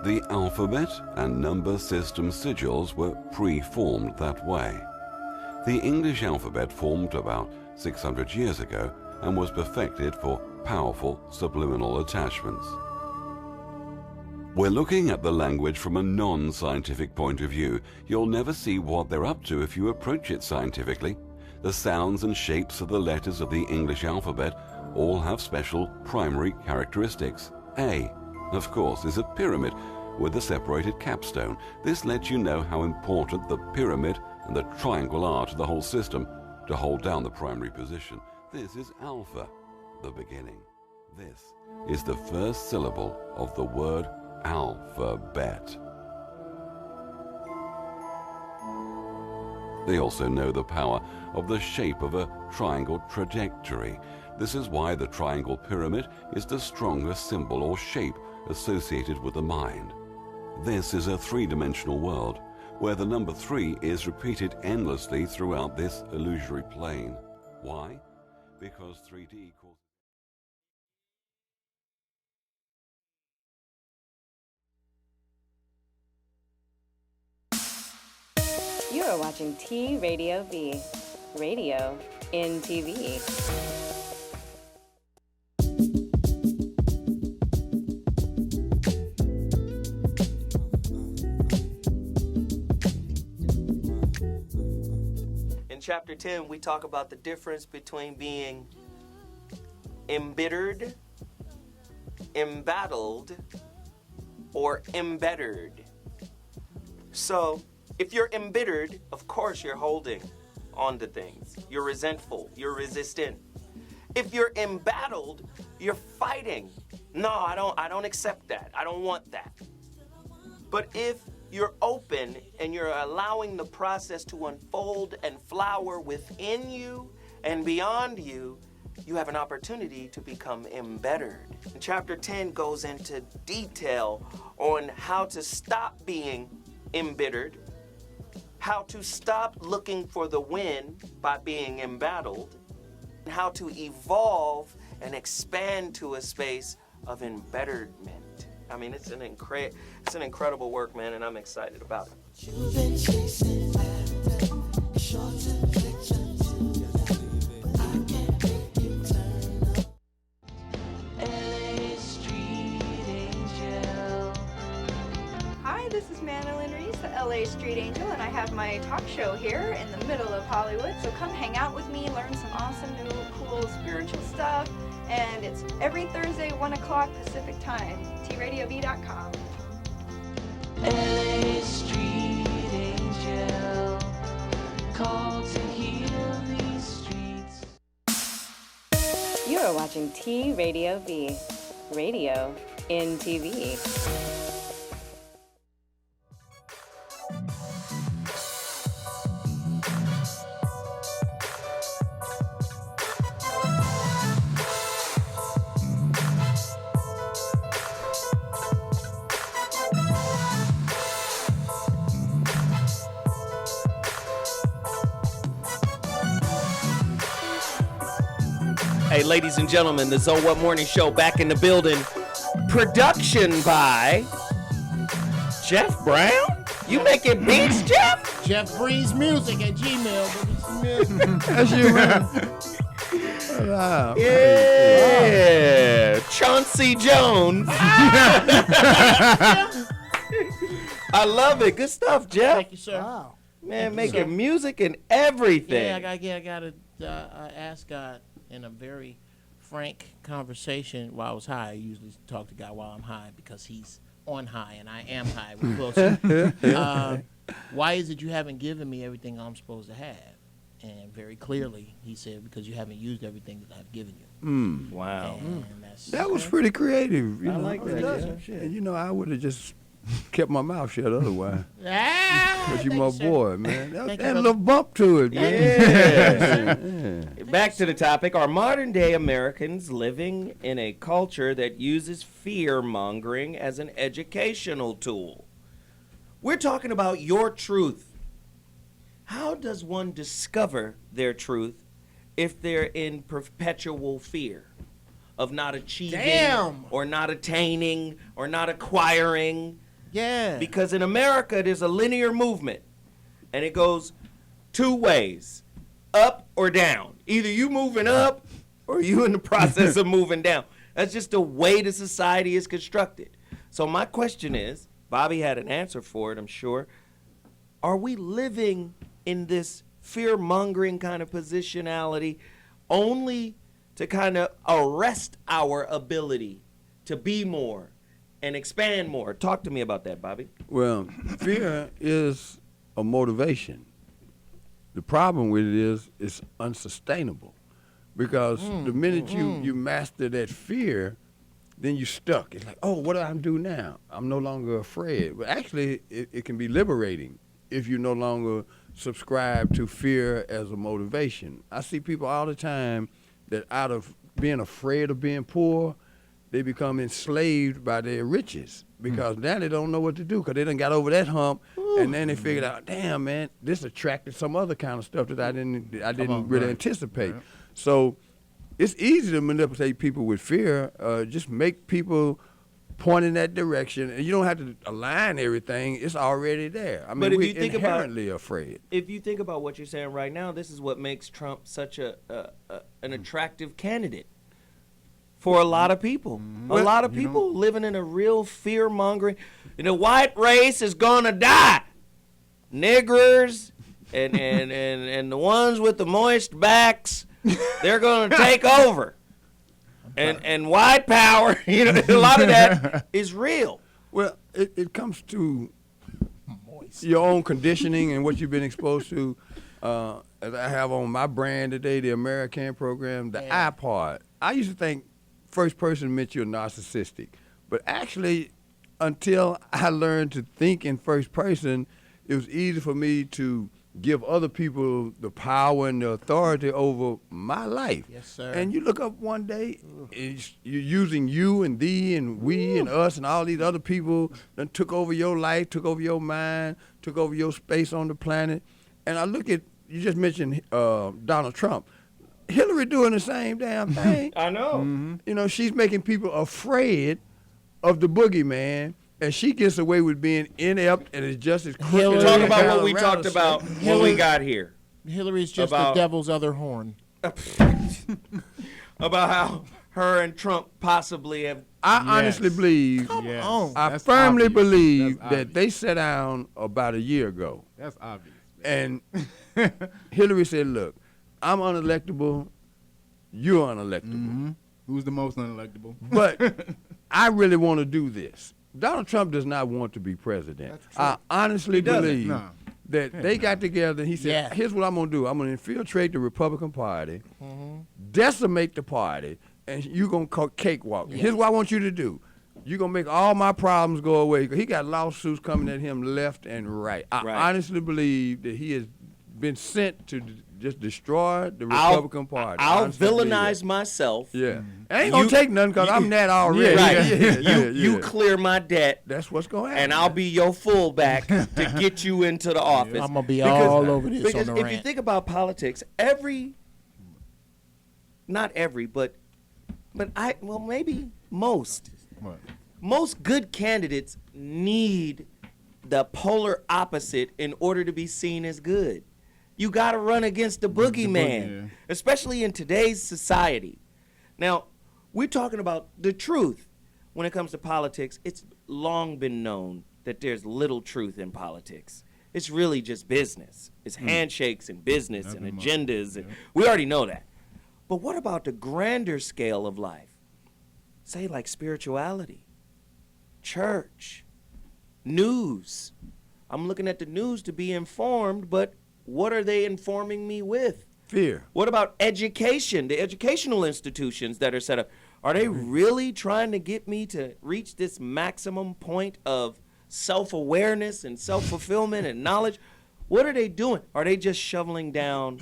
The alphabet and number system sigils were pre-formed that way. The English alphabet formed about 600 years ago and was perfected for powerful subliminal attachments. We're looking at the language from a non-scientific point of view. You'll never see what they're up to if you approach it scientifically. The sounds and shapes of the letters of the English alphabet all have special primary characteristics. A, of course, is a pyramid with a separated capstone. This lets you know how important the pyramid and the triangle are to the whole system to hold down the primary position. This is alpha, the beginning. This is the first syllable of the word alphabet. They also know the power of the shape of a triangle trajectory. This is why the triangle pyramid is the strongest symbol or shape associated with the mind. This is a three-dimensional world where the number 3 is repeated endlessly throughout this illusory plane. Why? Because 3D causes... You are watching T Radio V, radio in TV. In Chapter 10, we talk about the difference between being embittered, embattled, or embittered. So, if you're embittered, of course you're holding on to things. You're resentful. You're resistant. If you're embattled, you're fighting. No, I don't accept that. I don't want that. But if you're open and you're allowing the process to unfold and flower within you and beyond you, you have an opportunity to become embittered. And Chapter 10 goes into detail on how to stop being embittered, how to stop looking for the win by being embattled, and how to evolve and expand to a space of embitterment. I mean, it's an incredible work, man, and I'm excited about it. You've been chasing laughter, short picture too. I can't make you turn up. LA Street Angel. Hi, this is Madeline Reese, the LA Street Angel, and I have my talk show here in the middle of Hollywood. So come hang out with me, learn some awesome new cool spiritual stuff. And it's every Thursday, 1 o'clock Pacific time, tradiov.com. LA Street Angel. are watching T Radio V, radio in TV. Hey, ladies and gentlemen, the Zowhat Morning Show back in the building. Production by Jeff Brown? You making beats, Jeff? Jeff Breeze Music at Gmail. That's you, man. Wow. Yeah. Chauncey Jones. I love it. Good stuff, Jeff. Thank you, sir. Wow. Man, making music and everything. Yeah, I got to ask God in a very frank conversation while I was high. I usually talk to God while I'm high because he's on high and I am high. We're close. Why is it you haven't given me everything I'm supposed to have? And very clearly, he said, because you haven't used everything that I've given you. Wow. And That was pretty creative. I like that. Yeah. And, you know, I would have just kept my mouth shut otherwise. Ah, But you my boy, man. Thank That you, little bump to it, man. Yeah. Back to the topic. Are modern day Americans living in a culture that uses fear mongering as an educational tool? We're talking about your truth. How does one discover their truth if they're in perpetual fear of not achieving or not attaining or not acquiring? Yeah. Because in America, there's a linear movement, and it goes two ways, up or down. Either you moving up or you in the process of moving down. That's just the way the society is constructed. So my question is, Bobby had an answer for it, I'm sure. Are we living in this fear-mongering kind of positionality only to kind of arrest our ability to be more and expand more? Talk to me about that, Bobby. Well, fear is a motivation. The problem with it is it's unsustainable because the minute you master that fear, then you're stuck. It's like, oh, what do I do now? I'm no longer afraid. But actually, it can be liberating if you no longer subscribe to fear as a motivation. I see people all the time that out of being afraid of being poor, they become enslaved by their riches because now they don't know what to do because they done got over that hump. And then they figured out, damn, man, this attracted some other kind of stuff that I didn't really anticipate. Right. So it's easy to manipulate people with fear. Just make people point in that direction, and you don't have to align everything. It's already there. I mean, but if we're you think inherently afraid. If you think about what you're saying right now, this is what makes Trump such an attractive candidate for a lot of people. A lot of people living in a real fear-mongering. The white race is going to die. Niggers and the ones with the moist backs, they're going to take over. And white power, a lot of that is real. Well, it comes to your own conditioning and what you've been exposed to. As I have on my brand today, the American program, the iPod. I used to think first person meant you're narcissistic. But actually, until I learned to think in first person, it was easy for me to give other people the power and the authority over my life. Yes, sir. And you look up one day, you're using you and thee and we and us and all these other people that took over your life, took over your mind, took over your space on the planet. And I look at, you just mentioned Donald Trump. Hillary doing the same damn thing. I know. She's making people afraid of the boogeyman. And she gets away with being inept and is just as crooked. Talk about what we talked about when we got here. Hillary's just the devil's other horn. About how her and Trump possibly have. I honestly believe, I firmly believe that they sat down about a year ago. That's obvious. And Hillary said, look, I'm unelectable, you're unelectable. Mm-hmm. Who's the most unelectable? But I really want to do this. Donald Trump does not want to be president. I honestly believe that they got together and he said, here's what I'm going to do. I'm going to infiltrate the Republican Party, decimate the party, and you gonna cakewalk. Here's what I want you to do. You're gonna make all my problems go away. He got lawsuits coming at him left and right. I honestly believe that he has been sent to just destroy the Republican Party. I'll villainize myself. Yeah. I ain't gonna take nothing because I'm that already. Right. You clear my debt. That's what's going to happen. And I'll be your fullback to get you into the office. I'm going to be all over this because on the if rant. you think about politics, not every, but maybe most. What? Most good candidates need the polar opposite in order to be seen as good. You got to run against the boogeyman, especially in today's society. Now, we're talking about the truth. When it comes to politics, it's long been known that there's little truth in politics. It's really just business. It's handshakes and business and agendas. And we already know that. But what about the grander scale of life? Say like spirituality, church, news. I'm looking at the news to be informed, but what are they informing me with? Fear. What about education, the educational institutions that are set up? Are they really trying to get me to reach this maximum point of self-awareness and self-fulfillment and knowledge? What are they doing? Are they just shoveling down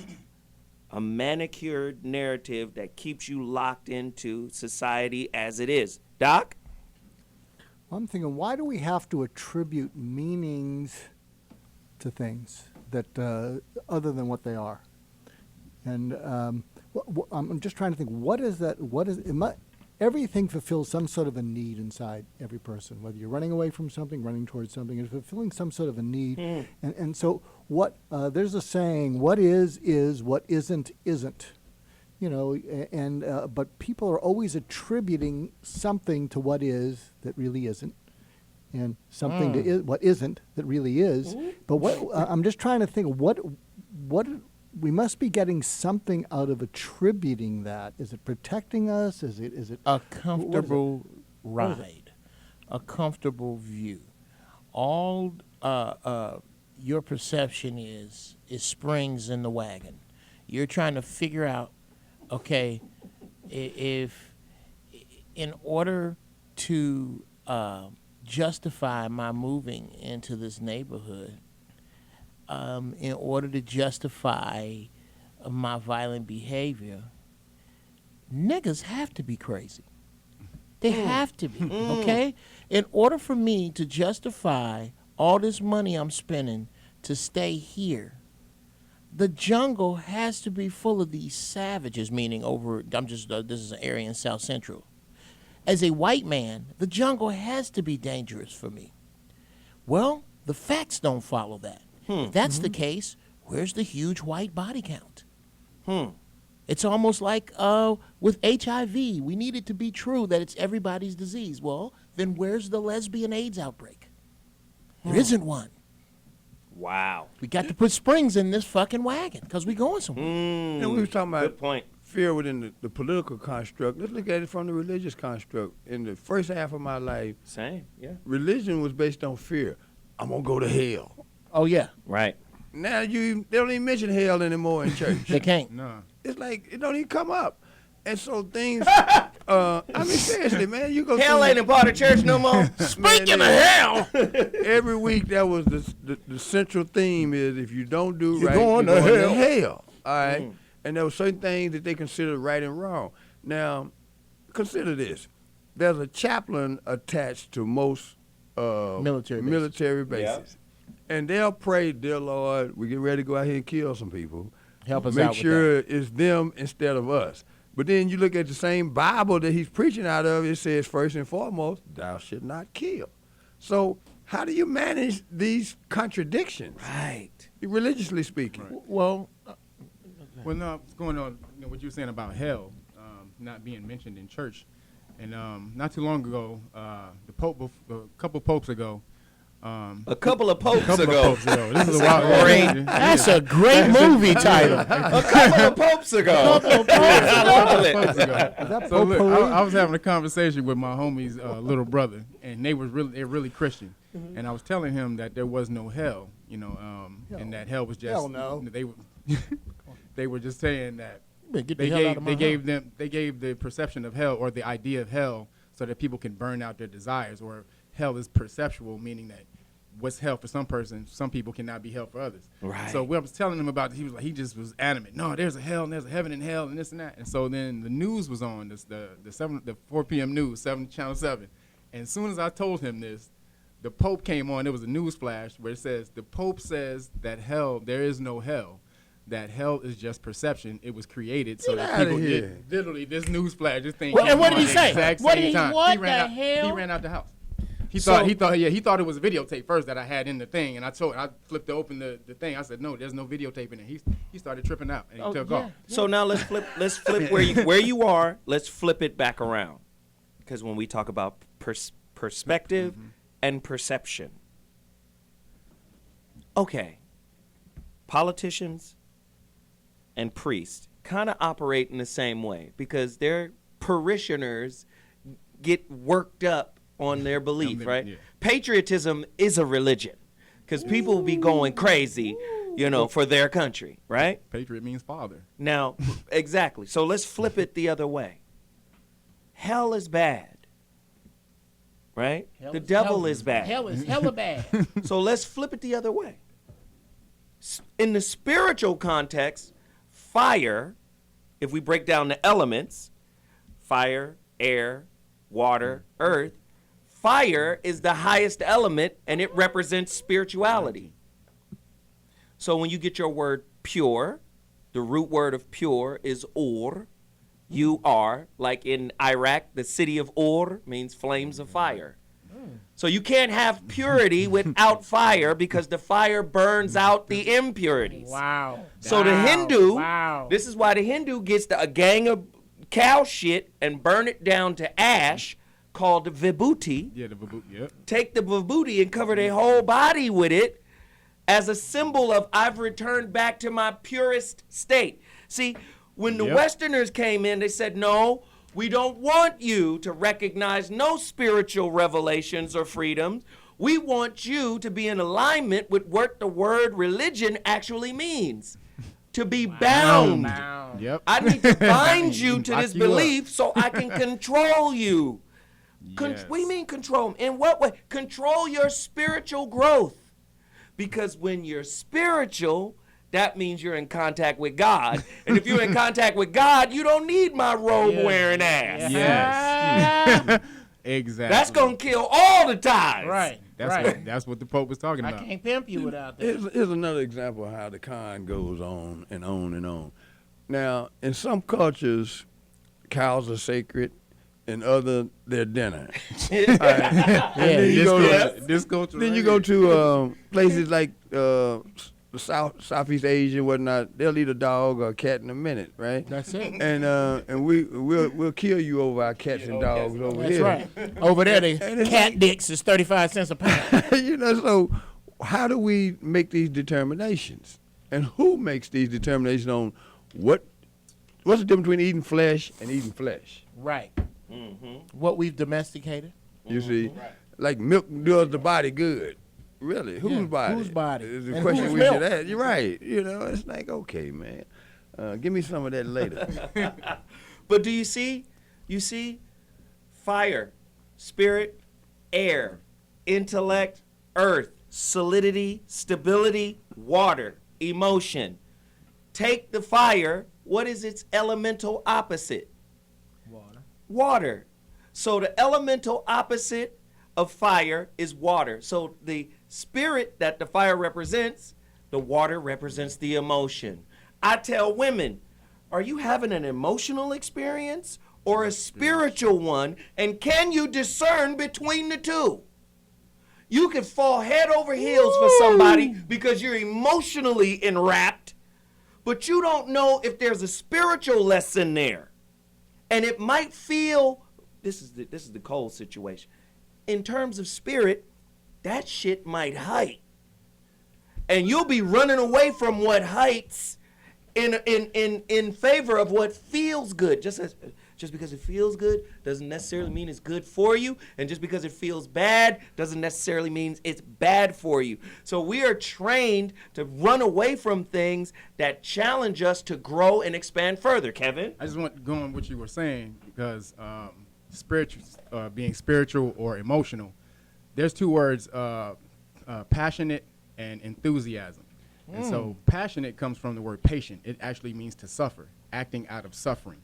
a manicured narrative that keeps you locked into society as it is? Doc? Well, I'm thinking, why do we have to attribute meanings to things that other than what they are? And I'm just trying to think, what is that? Everything fulfills some sort of a need inside every person, whether you're running away from something, running towards something, it's fulfilling some sort of a need. And so what, there's a saying, what is, what isn't. You know, and but people are always attributing something to what is that really isn't, and something to what isn't that really is. But what I'm just trying to think, what we must be getting something out of attributing that. Is it protecting us? Is it a comfortable ride, a comfortable view? All your perception is springs in the wagon. You're trying to figure out, okay, if in order to justify my moving into this neighborhood, in order to justify my violent behavior, niggas have to be crazy. They have to be, okay? In order for me to justify all this money I'm spending to stay here, the jungle has to be full of these savages, meaning this is an area in South Central. As a white man, the jungle has to be dangerous for me. Well, the facts don't follow that. If that's the case, where's the huge white body count? It's almost like with HIV, we need it to be true that it's everybody's disease. Well, then where's the lesbian AIDS outbreak? There isn't one. Wow. We got to put springs in this fucking wagon because we're going somewhere. And we were talking about Good point. Fear within the political construct. Let's look at it from the religious construct. In the first half of my life, religion was based on fear. I'm going to go to hell. Oh, yeah. Right. Now they don't even mention hell anymore in church. They can't. No. It's like it don't even come up. And so things, I mean, seriously, man, you go hell ain't a part of church no more. Speaking of hell. Every week that was the central theme is if you don't do You're right, going you're to going hell. to hell. All right? And there were certain things that they considered right and wrong. Now, consider this. There's a chaplain attached to most military bases. And they'll pray, dear Lord, we get ready to go out here and kill some people. Help us Make out with sure it's them instead of us. But then you look at the same Bible that he's preaching out of, it says first and foremost, thou should not kill. So how do you manage these contradictions? Right. Religiously speaking. Right. Well, no, what's going on, what you were saying about hell not being mentioned in church. And not too long ago, a couple popes ago, a couple of popes ago. This is a while great. That's a great movie title. A couple of popes ago. So look, I was having a conversation with my homie's little brother, and they're really Christian. And I was telling him that there was no hell, and that hell was just hell no. They were just saying that Get the hell out of my house. They gave the perception of hell, or the idea of hell, so that people can burn out their desires. Or hell is perceptual, meaning that what's hell for some people cannot be hell for others. Right. So what I was telling him about, he just was adamant. No, there's a hell and there's a heaven and hell and this and that. And so then the news was on, the 4 p.m. news, Channel 7. And as soon as I told him this, the Pope came on. There was a news flash where it says, the Pope says that there is no hell. That hell is just perception. It was created so that people get literally this news flash. This thing. And what did he say? What the hell? He ran out the house. He thought it was a videotape first that I had in the thing, and I flipped open the thing. I said, no, there's no videotape in it. He started tripping out and he took off. So now let's flip where you are. Let's flip it back around, because when we talk about perspective and perception, okay, politicians and priests kind of operate in the same way, because their parishioners get worked up on their belief, right? Yeah. Patriotism is a religion, because people will be going crazy, for their country, right? Patriot means father. Now, exactly. So let's flip it the other way. Hell is bad, right? The devil is bad. Hell is hella bad. So let's flip it the other way. In the spiritual context, fire, if we break down the elements, fire, air, water, earth, fire is the highest element, and it represents spirituality. So when you get your word pure, the root word of pure is ur. U-R, like in Iraq, the city of Ur means flames of fire. So you can't have purity without fire, because the fire burns out the impurities. Wow. So the Hindu, this is why the Hindu gets a gang of cow shit and burn it down to ash, called vibhuti. Yeah, the vibhuti, yep. Take the vibhuti and cover their whole body with it as a symbol of, I've returned back to my purest state. See, when the Westerners came in, they said, no, we don't want you to recognize no spiritual revelations or freedoms. We want you to be in alignment with what the word religion actually means. To be bound. Yep. I need to bind you to this belief so I can control you. What do you mean control? In what way? Control your spiritual growth. Because when you're spiritual, that means you're in contact with God. And if you're in contact with God, you don't need my robe-wearing ass. Yes. Exactly. That's going to kill all the ties. Right. That's what the Pope was talking about. I can't pimp you without that. Here's another example of how the con goes on and on and on. Now, in some cultures, cows are sacred. In other, they're dinner. Then you go to places like Southeast Asia and whatnot. They'll eat a dog or a cat in a minute, right? That's it. And we'll kill you over our cats and dogs over here. That's right. Over there, the cat dicks is 35 cents a pound. So how do we make these determinations? And who makes these determinations on what's the difference between eating flesh and eating flesh? Right. What we've domesticated. You see, like milk does the body good. Really, whose body? Whose body? Is the question we should ask. You're right. It's like, okay, man, give me some of that later. But do you see? You see, fire, spirit, air, intellect, earth, solidity, stability, water, emotion. Take the fire. What is its elemental opposite? Water. So the elemental opposite of fire is water. So the spirit that the fire represents, the water represents the emotion. I tell women, are you having an emotional experience or a spiritual one? And can you discern between the two? You can fall head over heels for somebody because you're emotionally enwrapped, but you don't know if there's a spiritual lesson there. And it might feel, this is the cold situation. In terms of spirit, that shit might height. And you'll be running away from what heights in favor of what feels good. Just Just because it feels good doesn't necessarily mean it's good for you. And just because it feels bad doesn't necessarily mean it's bad for you. So we are trained to run away from things that challenge us to grow and expand further. Kevin? I just want to go on what you were saying because spiritual, being spiritual or emotional, there's two words, passionate and enthusiasm. And so passionate comes from the word patient. It actually means to suffer, acting out of suffering.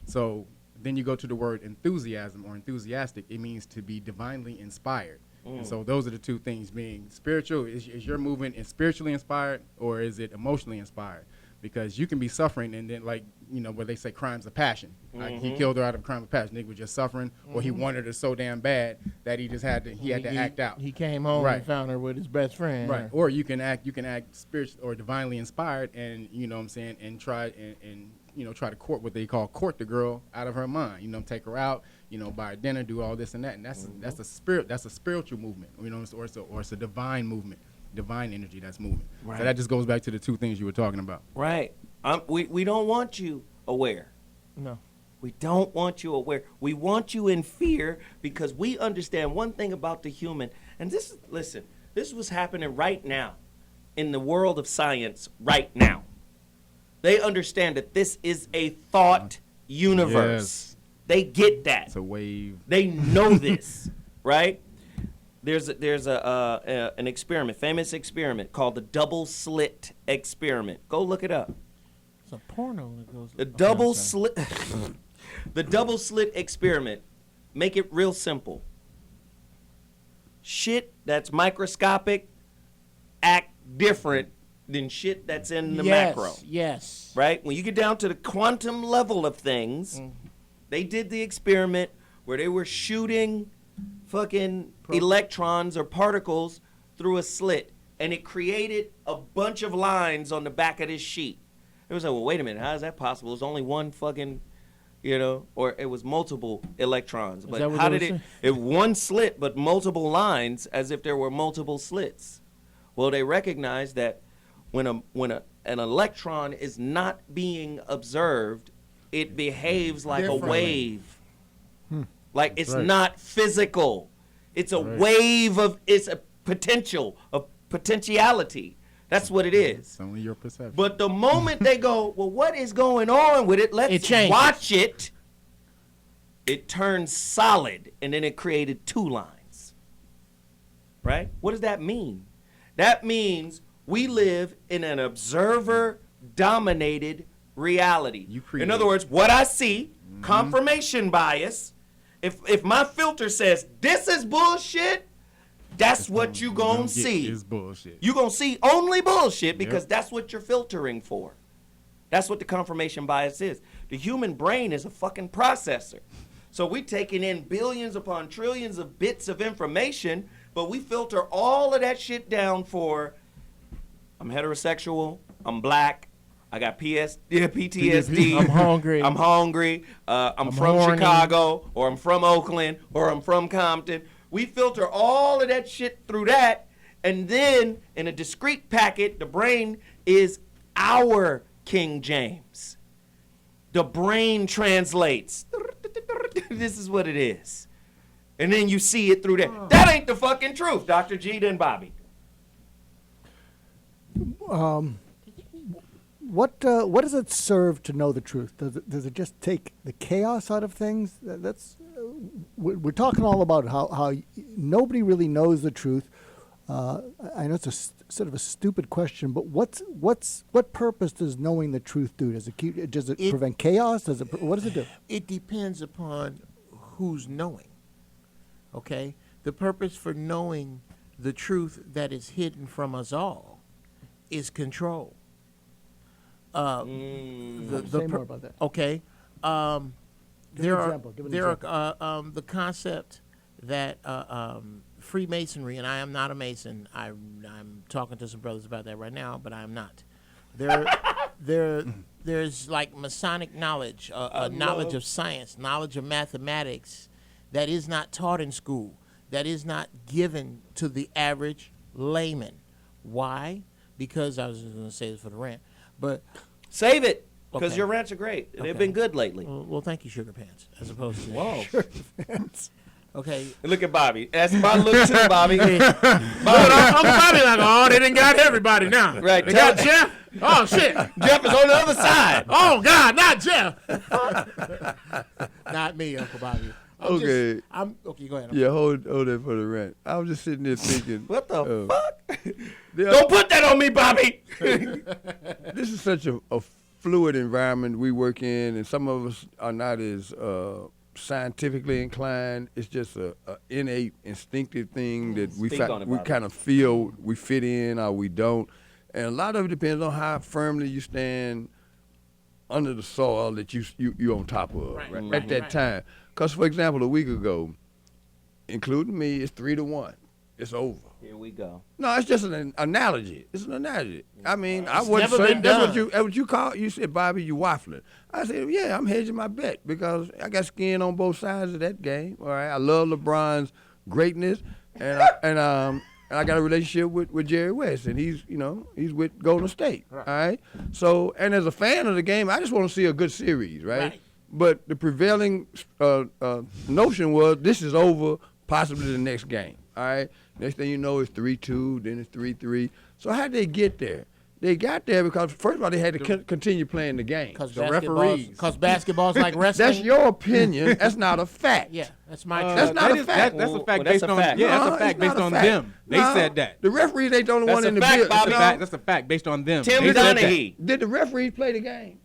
So then you go to the word enthusiasm or enthusiastic. It means to be divinely inspired. And so those are the two things being spiritual. Is your movement spiritually inspired or is it emotionally inspired? Because you can be suffering and then like, where they say crimes of passion. Like he killed her out of crime of passion. Nigga was just suffering or he wanted her so damn bad that he just had to act out. He came home and found her with his best friend. Right. Or you can act spiritual or divinely inspired and, you know what I'm saying, and try and try to court what they call court the girl out of her mind. Take her out, buy her dinner, do all this and that. And that's a spiritual movement, or it's a divine movement, divine energy that's moving. Right. So that just goes back to the two things you were talking about. Right. We don't want you aware. No. We don't want you aware. We want you in fear because we understand one thing about the human. And this is what's happening right now in the world of science right now. They understand that this is a thought universe. Yes. They get that. It's a wave. They know this, right? There's an experiment, famous experiment called the double slit experiment. Go look it up. It's a porno that goes. The double slit. The double slit experiment. Make it real simple. Shit that's microscopic act different than shit that's in the macro. Yes. Right? When you get down to the quantum level of things, they did the experiment where they were shooting fucking electrons or particles through a slit, and it created a bunch of lines on the back of this sheet. It was like, well, wait a minute, how is that possible? It was only one fucking, or it was multiple electrons. But how did it one slit, but multiple lines as if there were multiple slits? Well, they recognized that when an electron is not being observed, it behaves like a wave. Like it's not physical. It's a wave it's a potential, a potentiality. That's what it is. It's only your perception. But the moment they go, well, what is going on with it? Let's watch it. It turns solid, and then it created two lines. Right? What does that mean? That means we live in an observer-dominated reality. In other words, what I see, confirmation bias. If my filter says this is bullshit, that's what you gonna see. Is bullshit. You gonna see only bullshit because that's what you're filtering for. That's what the confirmation bias is. The human brain is a fucking processor. So we taking in billions upon trillions of bits of information, but we filter all of that shit down for, I'm heterosexual, I'm black, I got PTSD. I'm hungry. I'm from horny. Chicago, or I'm from Oakland, or I'm from Compton. We filter all of that shit through that, and then in a discrete packet, the brain is our King James. The brain translates. This is what it is. And then you see it through that. That ain't the fucking truth, Dr. G and Bobby. What does it serve to know the truth? Does it just take the chaos out of things? We're talking all about how nobody really knows the truth. I know it's a sort of a stupid question, but what purpose does knowing the truth do? Does it prevent chaos? What does it do? It depends upon who's knowing. Okay, the purpose for knowing the truth that is hidden from us all is control. Say more about that. Okay. Give an example. The concept that Freemasonry, and I am not a Mason. I'm talking to some brothers about that right now, but I am not. There's like Masonic knowledge, knowledge of science, knowledge of mathematics that is not taught in school, that is not given to the average layman. Why? Because I was just going to say this for the rant, but save it. Because Okay. your rants are great. They've Okay. been good lately. Well, thank you, Sugar Pants, as opposed to Whoa. Sugar Pants. Okay. Look at Bobby. That's my look too, Bobby. Bobby. Uncle Bobby like, oh, they done got everybody now. Right. They got Jeff. Oh, shit. Jeff is on the other side. Oh, God, not Jeff. Not me, Uncle Bobby. Okay. Okay, go ahead. Yeah, hold that for the rant. I was just sitting there thinking. What the fuck? Don't put that on me, Bobby. This is such a fluid environment we work in, and some of us are not as scientifically inclined. It's just a innate, instinctive thing that we Speak on it, Bobby. kind of feel we fit in or we don't. And a lot of it depends on how firmly you stand under the soil that you're on top of at that time. Because, for example, a week ago, including me, it's 3-1. It's over. Here we go. No, it's just an analogy. It's an analogy. I mean, I It's wouldn't never say been that's done. what you call. You said, Bobby, you waffling. I said, yeah, I'm hedging my bet because I got skin on both sides of that game. All right, I love LeBron's greatness, and I got a relationship with Jerry West, and he's with Golden State. All right. So, and as a fan of the game, I just want to see a good series, right? But the prevailing notion was this is over, possibly the next game. All right. Next thing you know, it's 3-2, then it's 3-3. So how did they get there? They got there because, first of all, they had to continue playing the game. Because basketball's like wrestling. That's your opinion. That's not a fact. Yeah, that's my That's not a fact. That's a fact that's based a on fact. yeah, No, that's a fact it's not based a on fact. them. They No, said that. The referees ain't the only That's one a in the fact, bill. Bobby. That's a fact based on them. Tim They said that. Donaghy. Did the referees play the game?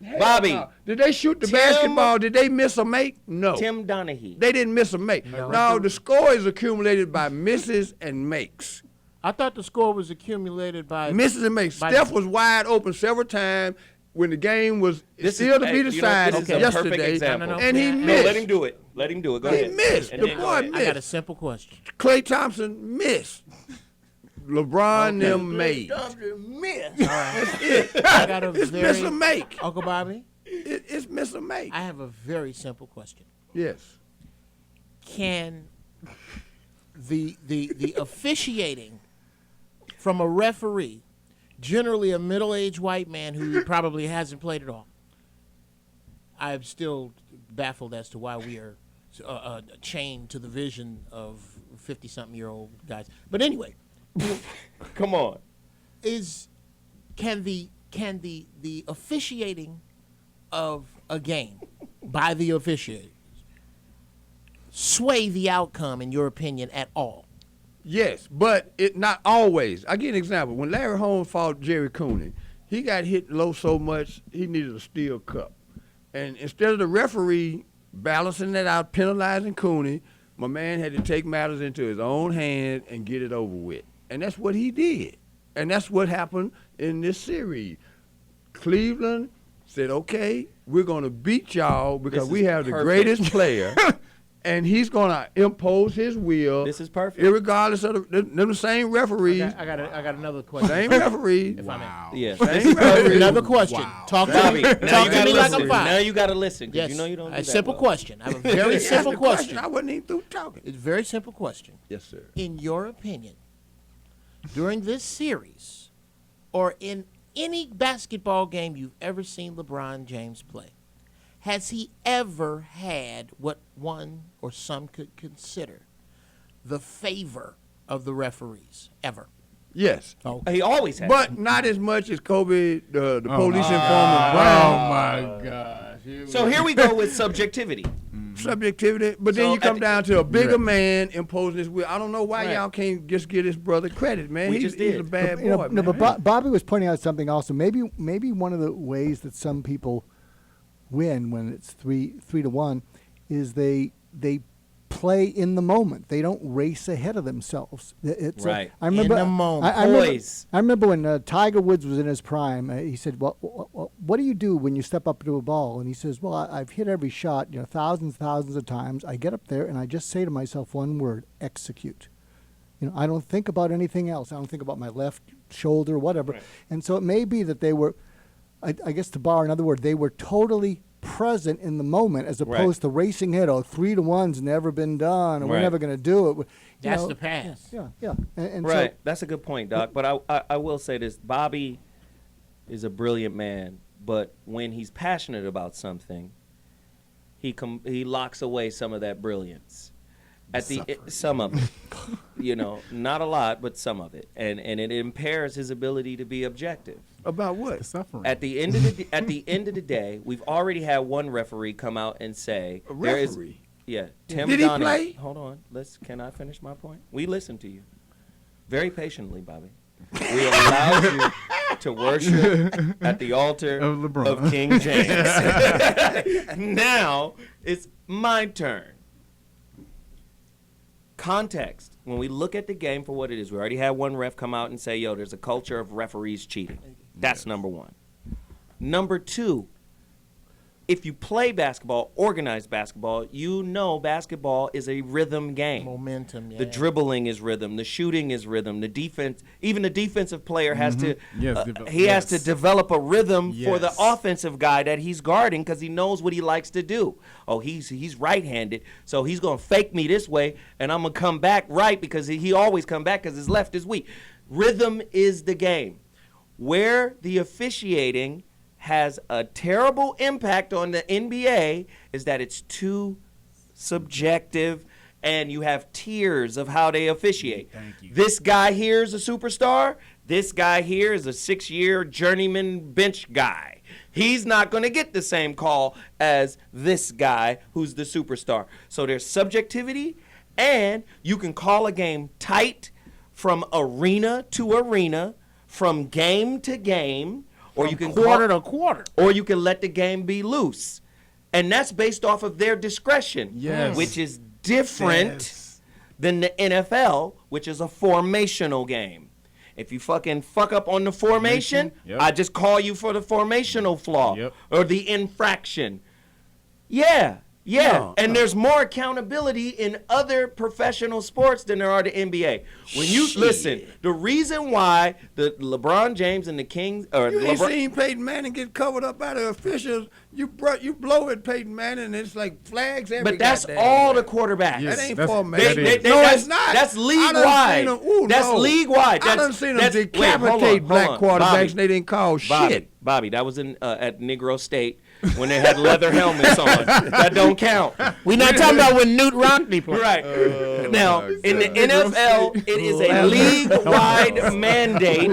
Hell Bobby. no. Did they shoot the Tim- basketball? Did they miss a make? No. Tim Donaghy. They didn't miss a make. No, the score is accumulated by misses and makes. I thought the score was accumulated by Misses and makes. by- Steph was wide open several times when the game was still to be decided this is a perfect yesterday, example. and he No, missed. let him do it. Let him do it. Go He ahead. missed. And The then go boy ahead. missed. I got a simple question. Klay Thompson missed. LeBron them made. Miss. All right. I got a It's very miss or make. Uncle Bobby. It's miss or make. I have a very simple question. Yes. Can the officiating from a referee, generally a middle-aged white man who probably hasn't played at all, I'm still baffled as to why we are chained to the vision of 50-something-year-old guys. But anyway, Come on. Can the officiating of a game by the officiators sway the outcome, in your opinion, at all? Yes, but it not always. I give you an example. When Larry Holmes fought Jerry Cooney, he got hit low so much he needed a steel cup. And instead of the referee balancing that out, penalizing Cooney, my man had to take matters into his own hand and get it over with. And that's what he did. And that's what happened in this series. Cleveland said, okay, we're going to beat y'all because we have the greatest player. And he's going to impose his will. This is perfect. Irregardless of the same referees. I got another question. Same referees. If I may. Yes. Same referees. Another question. Talk to Bobby, me. now Talk you to gotta me like listen. I'm five. Now you got to listen. 'Cause Yes. You know you don't do A that simple well. question. I have a very Ask simple the question. I wasn't even through talking. It's a very simple question. Yes, sir. In your opinion, during this series, or in any basketball game you've ever seen LeBron James play, has he ever had what one or some could consider the favor of the referees? Ever? Yes. He always has. But not as much as Kobe, the police informant Oh Brown. my gosh. So here we go with subjectivity. Subjectivity, but then So you come at down to a bigger man imposing his will. I don't know why Right. y'all can't just give his brother credit, man. We He's just did. a bad You know, boy, no, man. but Bobby was pointing out something also. Maybe one of the ways that some people win when it's 3-1 is they play in the moment. They don't race ahead of themselves. It's Right. I remember, In the moment. I remember when Tiger Woods was in his prime. He said, "Well, what do you do when you step up to a ball?" And he says, "Well, I've hit every shot, thousands of times. I get up there and I just say to myself one word: execute. I don't think about anything else. I don't think about my left shoulder, whatever." Right. And so it may be that they were, I guess to borrow another word, they were totally present in the moment as opposed to racing ahead. 3-1's never been done, or we're Right. never going to do it. That's the past. Yeah. And Right. so, That's a good point, Doc. But I will say this. Bobby is a brilliant man. but when he's passionate about something, he locks away some of that brilliance. Some of it, not a lot, but some of it, and it impairs his ability to be objective. About what? Suffering. At the end of the day, we've already had one referee come out and say a referee. Tim Did Donaghy. he play? Hold on, can I finish my point? We listened to you very patiently, Bobby. We allowed you to worship at the altar of King James. Now it's my turn. Context. When we look at the game for what it is, we already had one ref come out and say, yo, there's a culture of referees cheating. That's number one. Number two, if you play basketball, organized basketball, you know basketball is a rhythm game. Momentum, The dribbling is rhythm. The shooting is rhythm. The defense, even the defensive player has to, has to develop a rhythm for the offensive guy that he's guarding because he knows what he likes to do. Oh, he's right-handed, so he's going to fake me this way, and I'm going to come back right because he always come back because his left is weak. Rhythm is the game. Where the officiating has a terrible impact on the NBA is that it's too subjective and you have tiers of how they officiate. Thank you. This guy here is a superstar. This guy here is a 6-year journeyman bench guy. He's not going to get the same call as this guy who's the superstar. So there's subjectivity, and you can call a game tight from arena to arena, from game to game, or you can quarter to quarter, or you can let the game be loose, and that's based off of their discretion, which is different than the NFL, which is a formational game. If you fucking fuck up on the formation, I just call you for the formational flaw or the infraction. And there's more accountability in other professional sports than there are the NBA. When you listen, the reason why the LeBron James and the Kings you ain't seen Peyton Manning get covered up by the officials. You blow at Peyton Manning, and it's like flags every. But that's all the quarterbacks. That ain't formation. No, it's not. That's league wide. That's league wide. I done seen them decapitate black quarterbacks, and they didn't call shit. Bobby, that was in at Negro State when they had leather helmets on. That don't count. We're not talking about when Newt Rockney played. Right. Now, in the NFL, it is a league-wide mandate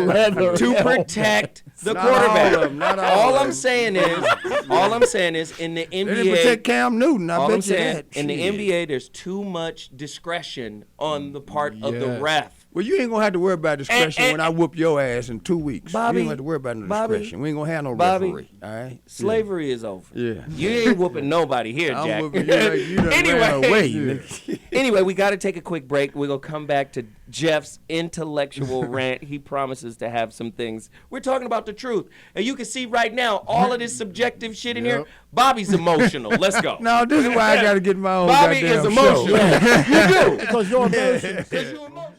to protect the quarterback. All I'm saying is, in the NBA, they didn't protect Cam Newton. I bet you that. In the NBA, there's too much discretion on the part of the ref. Well, you ain't gonna have to worry about discretion when I whoop your ass in 2 weeks. Bobby, you ain't gonna have to worry about no discretion. We ain't gonna have no referee. All right. Slavery is over. Yeah. You ain't whooping nobody here, Jack. I'm whooping you done ran away. Anyway, we got to take a quick break. We're gonna come back to Jeff's intellectual rant. He promises to have some things. We're talking about the truth, and you can see right now all of this subjective shit in here. Bobby's emotional. Let's go. No, this is why I got to get my own Bobby goddamn is emotional. show. You do. Because you're emotional.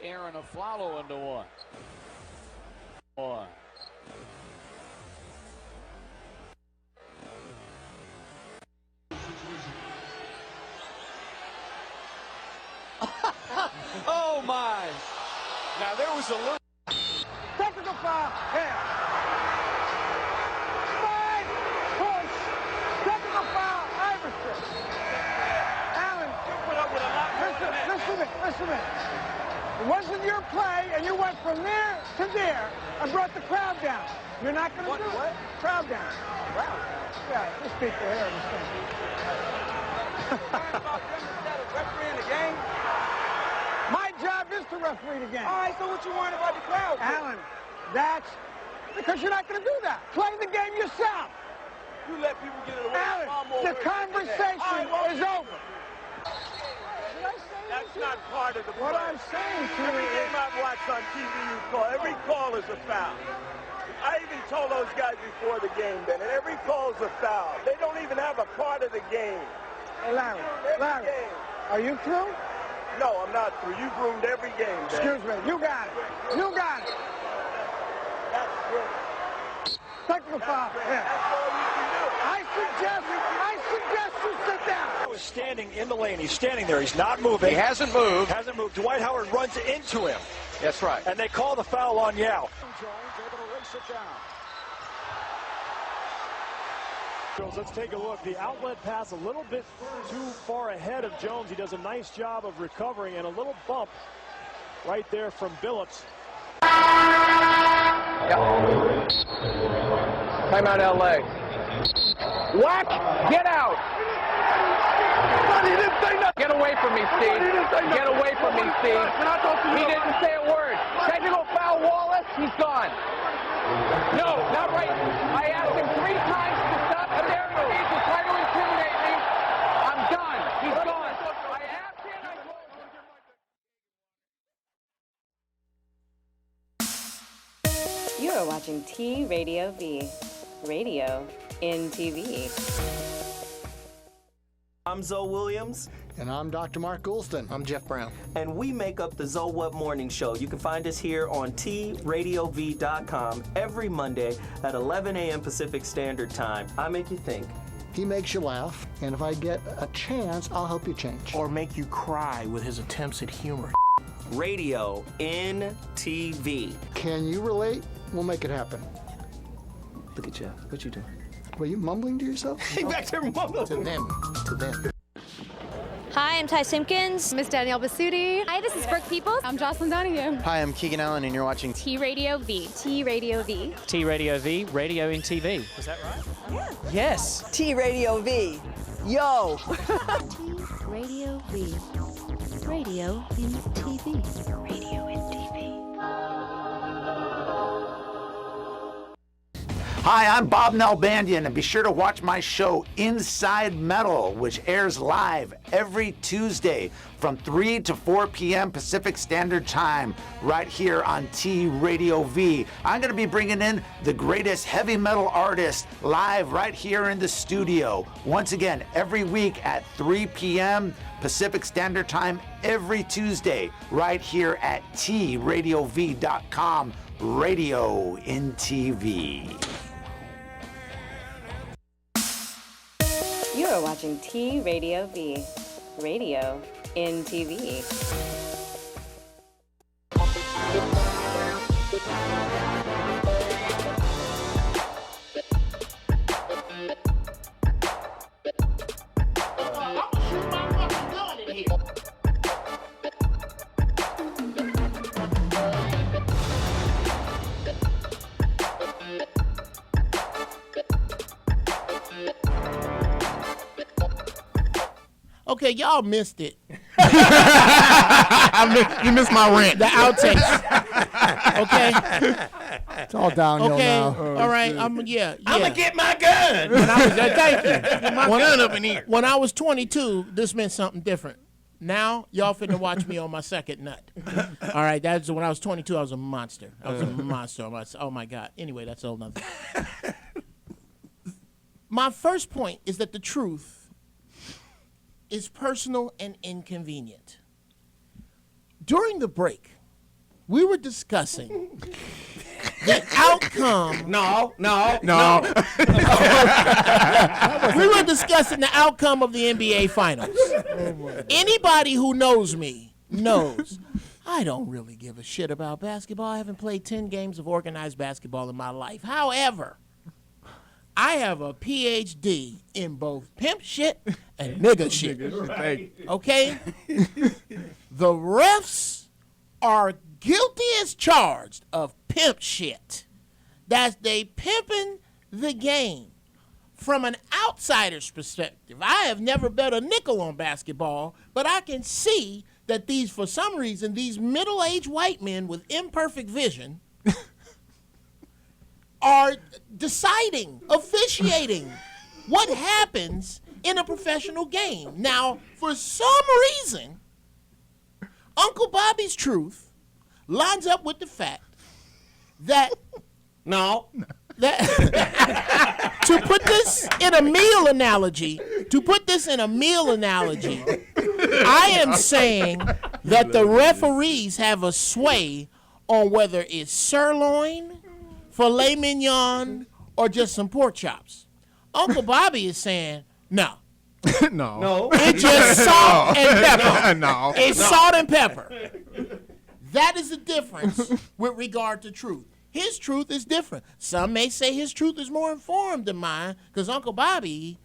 Aaron a follow into one. Oh my! Now there was a little technical foul. Here. Slide, push, technical foul. Iverson. Allen. put up with a lot more than that. Listen to me. It wasn't your play, and you went from there to there and brought the crowd down. You're not going to do it. Crowd down. Crowd? Yeah, just speak to her. Refereeing the game? My job is to referee the game. All right, so what you worried about the crowd? Alan, that's because you're not going to do that. Play the game yourself. You let people get it away. Alan, the conversation is over. That's not part of the play. What I'm saying to Every you game is... I've watched on TV, you call. Every call is a foul. I even told those guys before the game, Ben, and every call is a foul. They don't even have a part of the game. Hey, Larry, are you through? No, I'm not through. You've ruined every game, Ben. Excuse me. You got it. You got it. That's good. Technical foul. That's all you can do. I suggest you sit down. He's standing in the lane. He's standing there. He's not moving. He hasn't moved. Dwight Howard runs into him. That's right. And they call the foul on Yao. Jones able to race it down. Jones, let's take a look. The outlet pass a little bit too far ahead of Jones. He does a nice job of recovering, and a little bump right there from Billups. Timeout, LA. Whack! Get out! He didn't say nothing. Get away from me, Steve. Get away from me, Steve. He didn't say a word. Technical foul, Wallace. He's gone. No, not right. I asked him 3 times to stop staring at me to try to intimidate me. I'm done. He's gone. I asked him. You are watching T Radio V, radio in TV. I'm Zoe Williams. And I'm Dr. Mark Goulston. I'm Jeff Brown. And we make up the Zowhat Morning Show. You can find us here on TRadiov.com every Monday at 11 a.m. Pacific Standard Time. I make you think. He makes you laugh, and if I get a chance, I'll help you change. Or make you cry with his attempts at humor. Radio in TV. Can you relate? We'll make it happen. Look at Jeff. What you doing? Were you mumbling to yourself? Hey, back there mumbling. To them. Hi, I'm Ty Simpkins. Miss Danielle Basutti. Hi, this is Brooke Peoples. I'm Jocelyn Donahue. Hi, I'm Keegan Allen, and you're watching T Radio V. T Radio V. T Radio V, radio in TV. Was that right? Yeah. Yes. T Radio V. Yo. T Radio V. Radio in TV. Radio in TV. Hi, I'm Bob Nalbandian, and be sure to watch my show Inside Metal, which airs live every Tuesday from 3 to 4 p.m. Pacific Standard Time, right here on T Radio V. I'm going to be bringing in the greatest heavy metal artists live right here in the studio. Once again, every week at 3 p.m. Pacific Standard Time, every Tuesday, right here at TRadiov.com, radio in TV. You are watching T Radio V, radio in TV. Okay, y'all missed it. You missed my rant. The outtakes. Okay. It's all downhill now. All right. I'm gonna get my gun. Thank you. My gun up in here. When I was 22, this meant something different. Now, y'all finna watch me on my second nut. All right, that's when I was 22. I was a monster. Oh my God. Anyway, that's all another. My first point is that the truth is personal and inconvenient. During the break, we were discussing the outcome. No. We were discussing the outcome of the NBA Finals. Anybody who knows me knows I don't really give a shit about basketball. I haven't played 10 games of organized basketball in my life. However, I have a PhD in both pimp shit and nigga shit. Okay? The refs are guilty as charged of pimp shit. That's they pimping the game. From an outsider's perspective, I have never bet a nickel on basketball, but I can see that for some reason, these middle-aged white men with imperfect vision are deciding, officiating what happens in a professional game. Now, for some reason, Uncle Bobby's truth lines up with the fact that to put this in a meal analogy, I am saying that the referees have a sway on whether it's sirloin, filet mignon, or just some pork chops. Uncle Bobby is saying, no. No. It's just salt and pepper. No. It's salt and pepper. That is the difference with regard to truth. His truth is different. Some may say his truth is more informed than mine, because Uncle Bobby,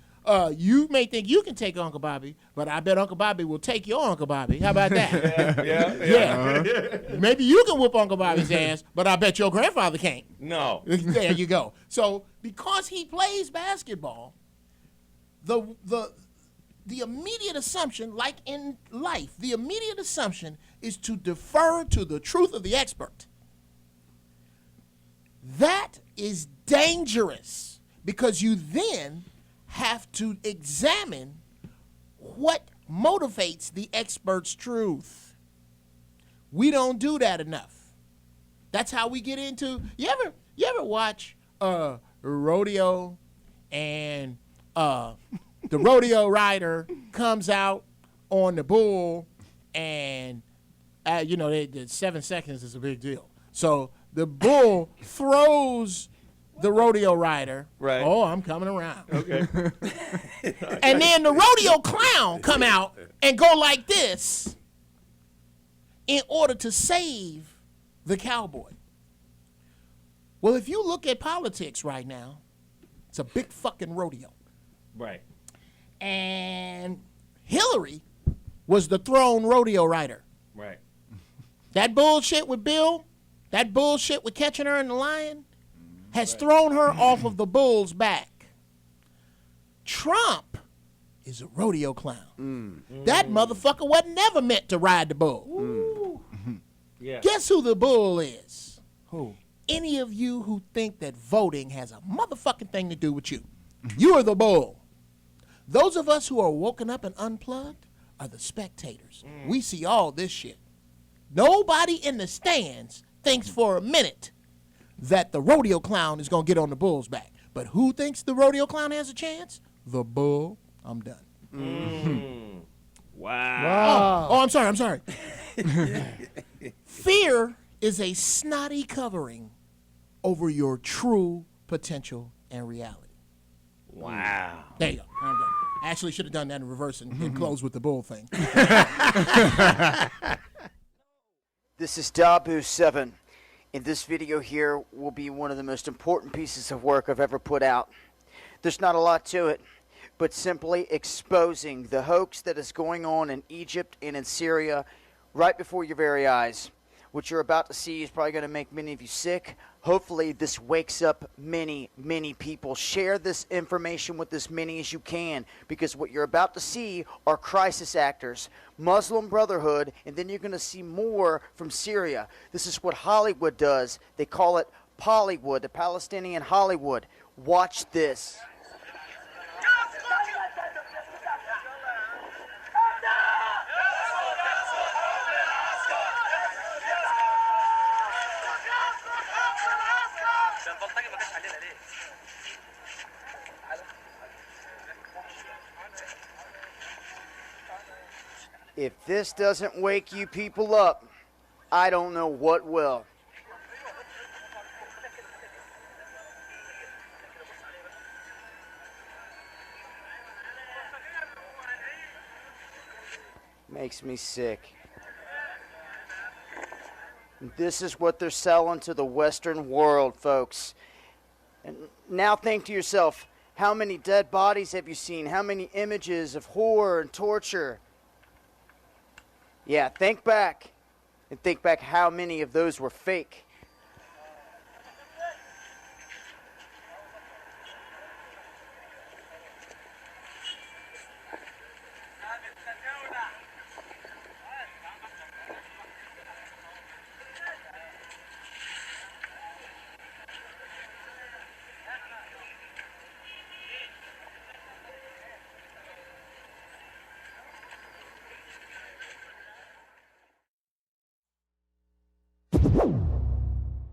you may think you can take Uncle Bobby, but I bet Uncle Bobby will take your Uncle Bobby. How about that? Yeah. Maybe you can whoop Uncle Bobby's ass, but I bet your grandfather can't. No. There you go. So because he plays basketball, the immediate assumption, like in life, the immediate assumption is to defer to the truth of the expert. That is dangerous because you then have to examine what motivates the expert's truth. We don't do that enough. That's how we get into. You ever watch rodeo and the rodeo rider comes out on the bull and the 7 seconds is a big deal. So the bull throws the rodeo rider. Right. Oh, I'm coming around. Okay. And then the rodeo clown come out and go like this in order to save the cowboy. Well, if you look at politics right now, it's a big fucking rodeo. Right. And Hillary was the thrown rodeo rider. Right. That bullshit with Bill, that bullshit with catching her in the lion, has thrown her off of the bull's back. Trump is a rodeo clown. That motherfucker wasn't never meant to ride the bull. Yeah. Guess who the bull is? Who? Any of you who think that voting has a motherfucking thing to do with you. You are the bull. Those of us who are woken up and unplugged are the spectators. We see all this shit. Nobody in the stands thinks for a minute that the rodeo clown is going to get on the bull's back. But who thinks the rodeo clown has a chance? The bull. I'm done. Wow. Oh, I'm sorry. Fear is a snotty covering over your true potential and reality. Wow. There you go. I'm done. I actually should have done that in reverse and close with the bull thing. This is Dabu7. In this video here will be one of the most important pieces of work I've ever put out. There's not a lot to it, but simply exposing the hoax that is going on in Egypt and in Syria right before your very eyes. What you're about to see is probably going to make many of you sick. Hopefully this wakes up many, many people. Share this information with as many as you can, because what you're about to see are crisis actors, Muslim Brotherhood, and then you're going to see more from Syria. This is what Hollywood does. They call it Pollywood, the Palestinian Hollywood. Watch this. If this doesn't wake you people up, I don't know what will. Makes me sick. This is what they're selling to the Western world, folks. And now think to yourself, how many dead bodies have you seen? How many images of horror and torture? Yeah, think back. And think back how many of those were fake.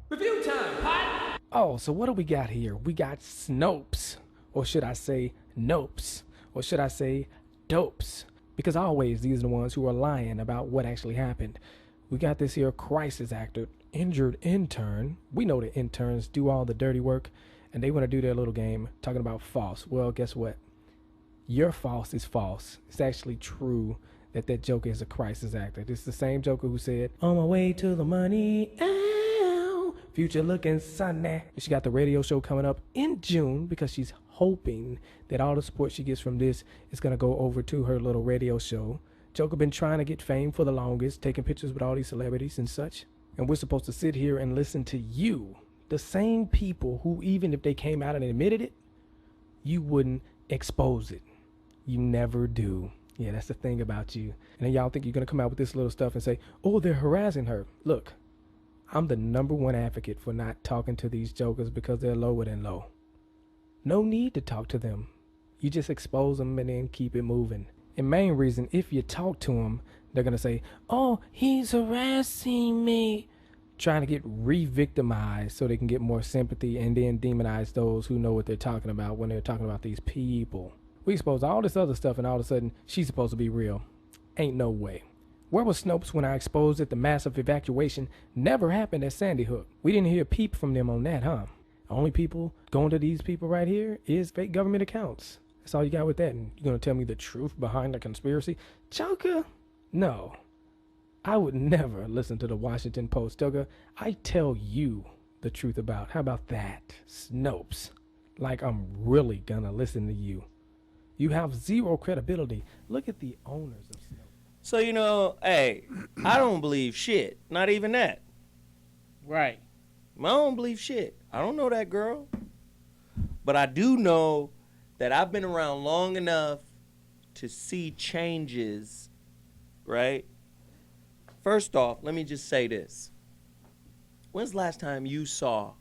Review time, hot! Oh, so what do we got here? We got Snopes, or should I say Nopes, or should I say Dopes? Because always these are the ones who are lying about what actually happened. We got this here crisis actor, injured intern. We know the interns do all the dirty work, and they want to do their little game talking about false. Well, guess what? Your false is false. It's actually true that that Joker is a crisis actor. This is the same Joker who said, "On my way to the money, ow, future looking sunny." She got the radio show coming up in June because she's hoping that all the support she gets from this is going to go over to her little radio show. Joker been trying to get fame for the longest, taking pictures with all these celebrities and such. And we're supposed to sit here and listen to you, the same people who, even if they came out and admitted it, you wouldn't expose it. You never do. Yeah, that's the thing about you. And then y'all think you're going to come out with this little stuff and say, oh, they're harassing her. Look, I'm the #1 advocate for not talking to these jokers because they're lower than low. No need to talk to them. You just expose them and then keep it moving. And main reason, if you talk to them, they're going to say, oh, he's harassing me. Trying to get re-victimized so they can get more sympathy and then demonize those who know what they're talking about when they're talking about these people. We expose all this other stuff and all of a sudden she's supposed to be real. Ain't no way. Where was Snopes when I exposed that the massive evacuation never happened at Sandy Hook? We didn't hear a peep from them on that, huh? Only people going to these people right here is fake government accounts. That's all you got with that. And you're going to tell me the truth behind the conspiracy? Joker? No. I would never listen to the Washington Post. Joker, I tell you the truth about. How about that? Snopes. Like I'm really going to listen to you. You have zero credibility. Look at the owners of Snopes. So, you know, hey, I don't believe shit. Not even that. Right. I don't believe shit. I don't know that girl. But I do know that I've been around long enough to see changes, right? First off, let me just say this. When's the last time you saw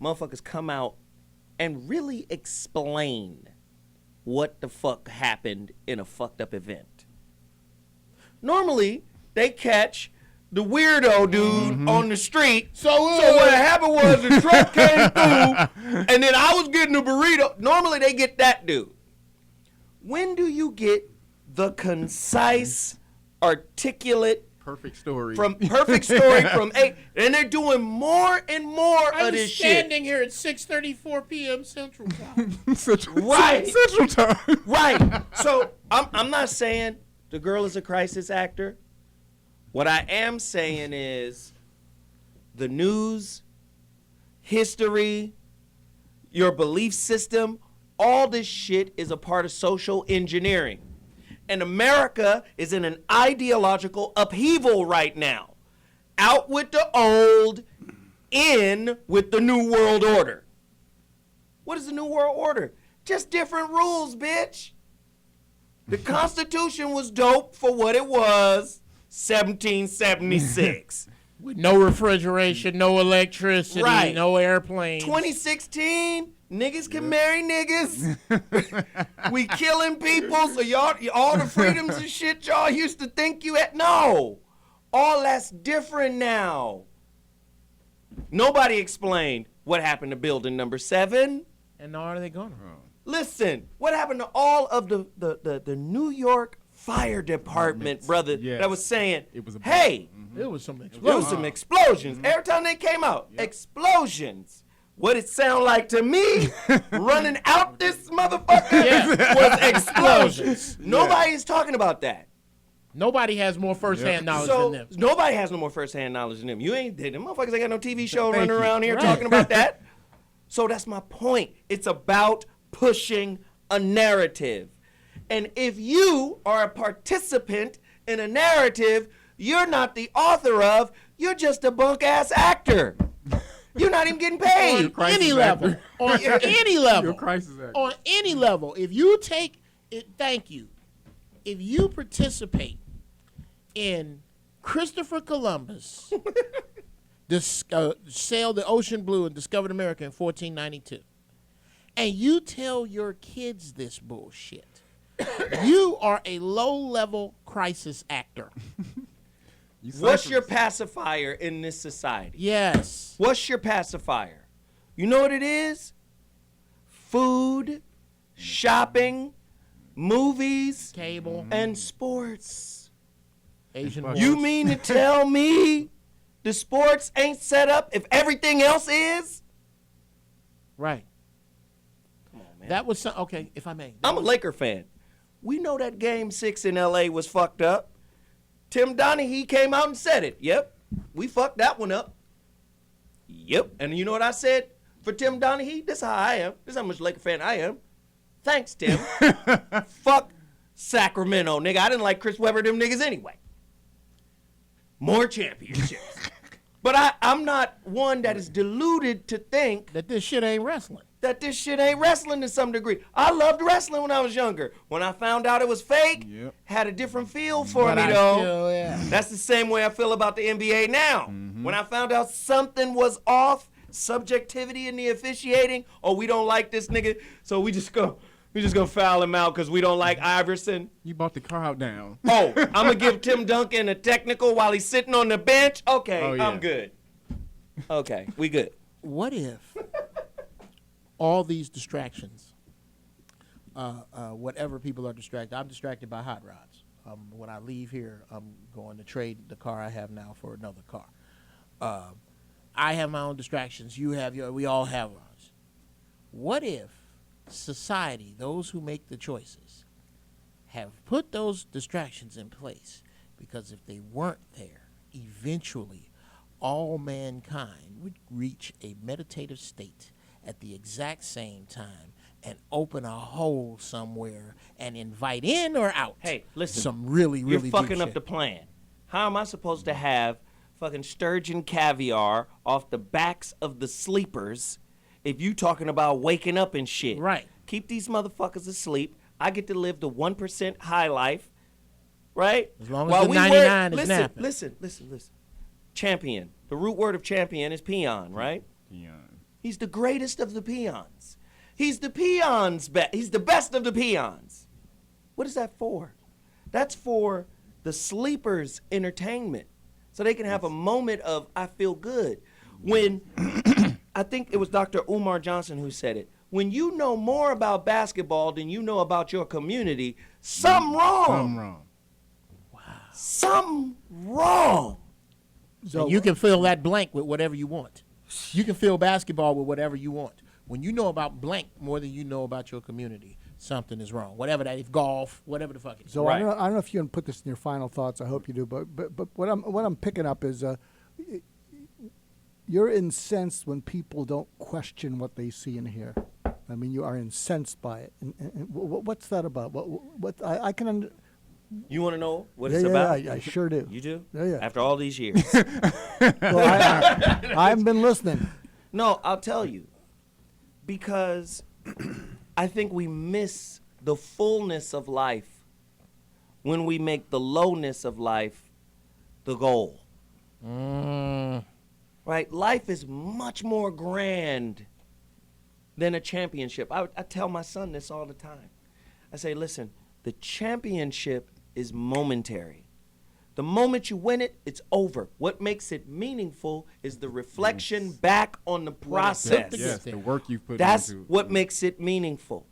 motherfuckers come out and really explain what the fuck happened in a fucked up event? Normally, they catch the weirdo dude on the street. So what happened was the truck came through, and then I was getting a burrito. Normally, they get that dude. When do you get the concise, articulate, perfect story from A? And they're doing more and more of this shit. I'm standing here at 6:34 p.m. Central Time. Right. Central Time. Right. So I'm not saying the girl is a crisis actor. What I am saying is the news, history, your belief system, all this shit is a part of social engineering. And America is in an ideological upheaval right now. Out with the old, in with the new world order. What is the new world order? Just different rules, bitch. The Constitution was dope for what it was, 1776. With no refrigeration, no electricity, Right. no airplanes. 2016, niggas can marry niggas. We killing people, so y'all, all the freedoms and shit y'all used to think you had. No, all that's different now. Nobody explained what happened to building number 7. And now are they gone? Listen, what happened to all of the New York Fire Department, brother, that was saying, hey, It was some there was some explosions. Every time they came out, explosions. What it sound like to me, running out this motherfucker was explosions. Nobody is talking about that. Nobody has more first-hand knowledge So than them. nobody has no more first-hand knowledge than them. You ain't them motherfuckers ain't got no TV show running around here talking about that. So that's my point. It's about pushing a narrative. And if you are a participant in a narrative you're not the author of, you're just a bunk-ass actor. You're not even getting paid. On any level. On any level. You're a crisis actor. On any level. If you take it, thank you. If you participate in Christopher Columbus sailed the ocean blue and discovered America in 1492, and you tell your kids this bullshit, you are a low-level crisis actor. What's your pacifier in this society? Yes. What's your pacifier? You know what it is? Food, shopping, movies, cable, and sports. Asian You wars. mean to tell me the sports ain't set up if everything else is? Right. Come on, man. That was okay, if I may. I'm a Laker fan. We know that Game 6 in L.A. was fucked up. Tim Donaghy came out and said it. Yep, we fucked that one up. Yep, and you know what I said for Tim Donaghy? This is how I am. This is how much Laker fan I am. Thanks, Tim. Fuck Sacramento, nigga. I didn't like Chris Webber, them niggas anyway. More championships. But I'm not one that is deluded to think that this shit ain't wrestling. That this shit ain't wrestling to some degree. I loved wrestling when I was younger. When I found out it was fake, had a different feel for me, though. That's the same way I feel about the NBA now. When I found out something was off, subjectivity in the officiating, we don't like this nigga, so we just gonna foul him out because we don't like Iverson. You bought the crowd down. I'm gonna give Tim Duncan a technical while he's sitting on the bench. Okay, yeah. I'm good. Okay, we good. What if all these distractions, whatever people are distracted, I'm distracted by hot rods. When I leave here, I'm going to trade the car I have now for another car. I have my own distractions. You have yours. We all have ours. What if society, those who make the choices, have put those distractions in place? Because if they weren't there, eventually all mankind would reach a meditative state at the exact same time and open a hole somewhere and invite in or out. Hey, listen. Some really, really You're fucking deep up shit. the plan. How am I supposed to have fucking sturgeon caviar off the backs of the sleepers if you talking about waking up and shit? Right. Keep these motherfuckers asleep. I get to live the 1% high life, right? As long as the 99 is napping. Listen. Champion. The root word of champion is peon, right? Peon. He's the greatest of the peons. He's the peons' best. He's the best of the peons. What is that for? That's for the sleepers' entertainment. So they can have a moment of, I feel good. When, I think it was Dr. Umar Johnson who said it, when you know more about basketball than you know about your community, something wrong. Something wrong. Something wrong. So you can fill that blank with whatever you want. You can fill basketball with whatever you want. When you know about blank more than you know about your community, something is wrong. Whatever that is, golf, whatever the fuck it is. So I don't know if you can put this in your final thoughts. I hope you do. But what I'm picking up is you're incensed when people don't question what they see and hear. I mean, you are incensed by it. And what's that about? What I can. You want to know what Yeah, it's yeah, about? I sure do. You do? Yeah. After all these years. Well, I haven't been listening. No, I'll tell you. Because I think we miss the fullness of life when we make the lowness of life the goal. Right? Life is much more grand than a championship. I tell my son this all the time. I say, listen, the championship is momentary. The moment you win it, it's over. What makes it meaningful is the reflection back on the process. Yes, the work you've put That's into what makes it meaningful.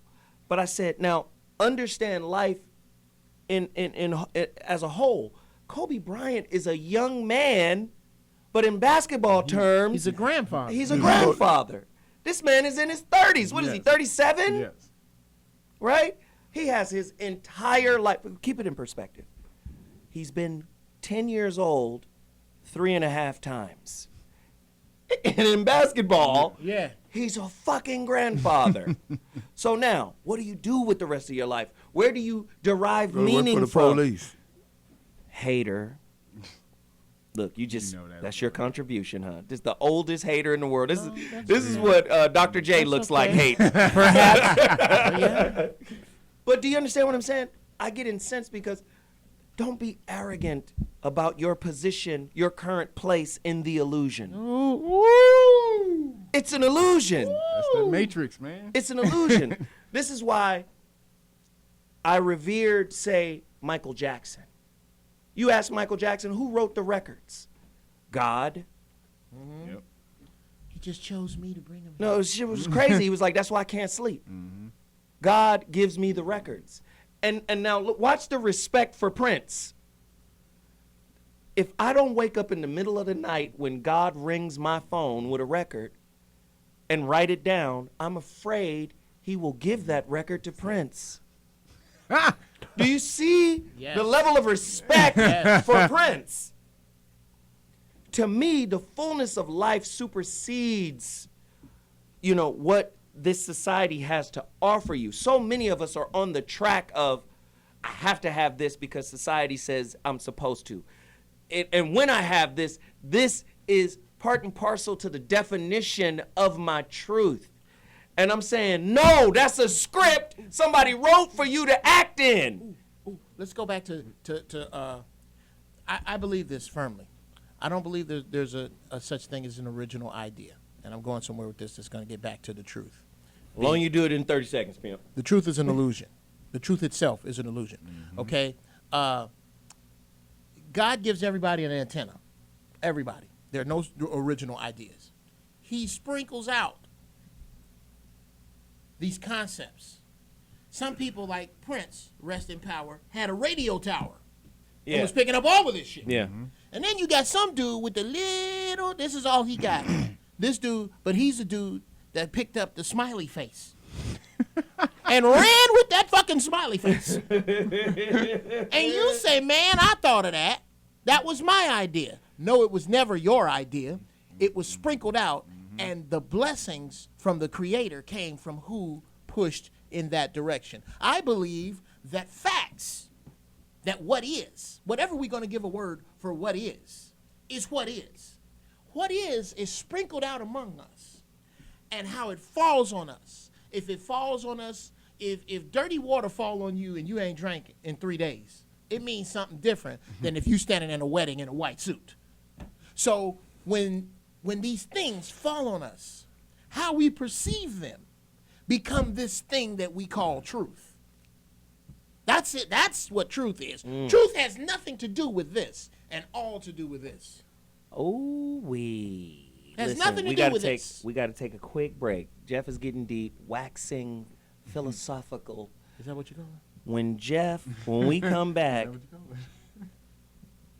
But I said, now, understand life in as a whole. Kobe Bryant is a young man, but in basketball terms, He's a grandfather. he's a grandfather. This man is in his 30s. What is he, 37? Yes. Right? He has his entire life. Keep it in perspective. he's been 10 years old 3.5 times. And in basketball, he's a fucking grandfather. So now, what do you do with the rest of your life? Where do you derive meaning work for the from? police. Hater. Look, that's your contribution, huh? This is the oldest hater in the world. This is what Dr. J looks like hate. Perhaps. But do you understand what I'm saying? I get incensed because don't be arrogant about your position, your current place in the illusion. It's an illusion. That's the Matrix, man. It's an illusion. This is why I revered, say, Michael Jackson. You ask Michael Jackson, who wrote the records? God. Mm-hmm. Yep. He just chose me to bring him. No, shit was crazy. He was like, that's why I can't sleep. Mm-hmm. God gives me the records. And now look, watch the respect for Prince. If I don't wake up in the middle of the night when God rings my phone with a record and write it down, I'm afraid he will give that record to Prince. Do you see the level of respect for Prince? To me, the fullness of life supersedes, what this society has to offer you. So many of us are on the track of, I have to have this because society says I'm supposed to. And when I have this, this is part and parcel to the definition of my truth. And I'm saying, no, that's a script somebody wrote for you to act in. Let's go back to I believe this firmly. I don't believe there's a such thing as an original idea. And I'm going somewhere with this that's going to get back to the truth. As long as you do it in 30 seconds, pimp. The truth is an illusion. The truth itself is an illusion. Mm-hmm. Okay? God gives everybody an antenna. Everybody. There are no original ideas. He sprinkles out these concepts. Some people like Prince, rest in power, had a radio tower. Yeah. And was picking up all of this shit. Yeah. Mm-hmm. And then you got some dude with the little, this is all he got. This dude, but he's a dude that picked up the smiley face. And ran with that fucking smiley face. And you say, man, I thought of that. That was my idea. No, it was never your idea. It was sprinkled out, and the blessings from the Creator came from who pushed in that direction. I believe that facts, that what is, whatever we're going to give a word for what is what is. What is sprinkled out among us, and how it falls on us. If it falls on us, if dirty water fall on you and you ain't drank in 3 days, it means something different than if you standing in a wedding in a white suit. So when these things fall on us, how we perceive them become this thing that we call truth. That's it. That's what truth is. Truth has nothing to do with this and all to do with this. Has nothing to do with this. We got to take a quick break. Jeff is getting deep, waxing philosophical. Is that what you're calling? When we come back,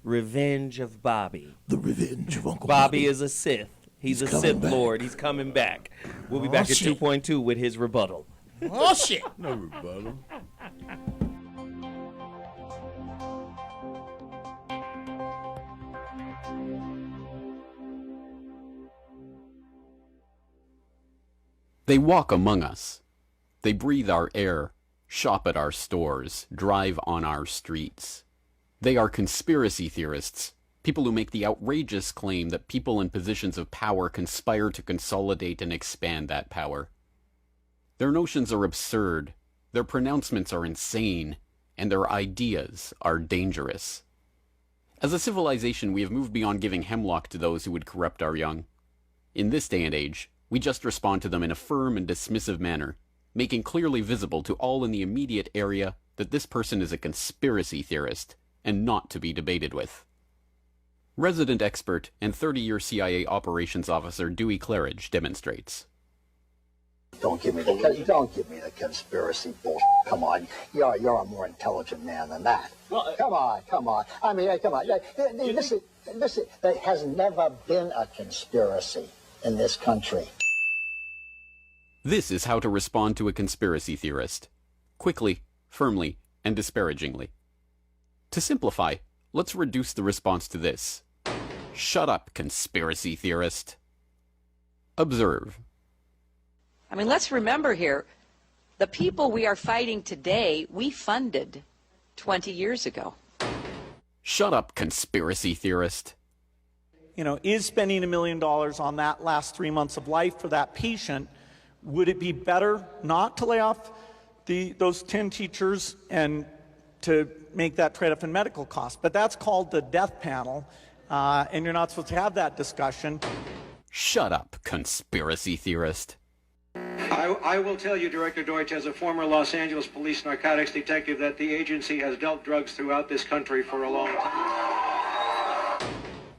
Revenge of Bobby. The Revenge of Uncle Bobby is a Sith. He's a Sith Lord. He's coming back. We'll be back at 2.2 with his rebuttal. Oh, shit. No rebuttal. They walk among us. They breathe our air, shop at our stores, drive on our streets. They are conspiracy theorists, people who make the outrageous claim that people in positions of power conspire to consolidate and expand that power. Their notions are absurd, their pronouncements are insane, and their ideas are dangerous. As a civilization, we have moved beyond giving hemlock to those who would corrupt our young. In this day and age, we just respond to them in a firm and dismissive manner, making clearly visible to all in the immediate area that this person is a conspiracy theorist and not to be debated with. Resident expert and 30-year CIA operations officer Dewey Claridge demonstrates. Don't give me the conspiracy bullshit. Come on, you're a more intelligent man than that. Well, come on. I mean, come on. Listen. There has never been a conspiracy in this country. This is how to respond to a conspiracy theorist. Quickly, firmly, and disparagingly. To simplify, Let's reduce the response to this. Shut up, conspiracy theorist. Observe. I mean, let's remember here, the people we are fighting today, we funded 20 years ago. Shut up, conspiracy theorist. You know, is spending $1 million on that last 3 months of life for that patient, would it be better not to lay off those 10 teachers and to make that trade-off in medical costs? But that's called the death panel, and you're not supposed to have that discussion. Shut up, conspiracy theorist. I will tell you, Director Deutsch, as a former Los Angeles police narcotics detective, that the agency has dealt drugs throughout this country for a long time.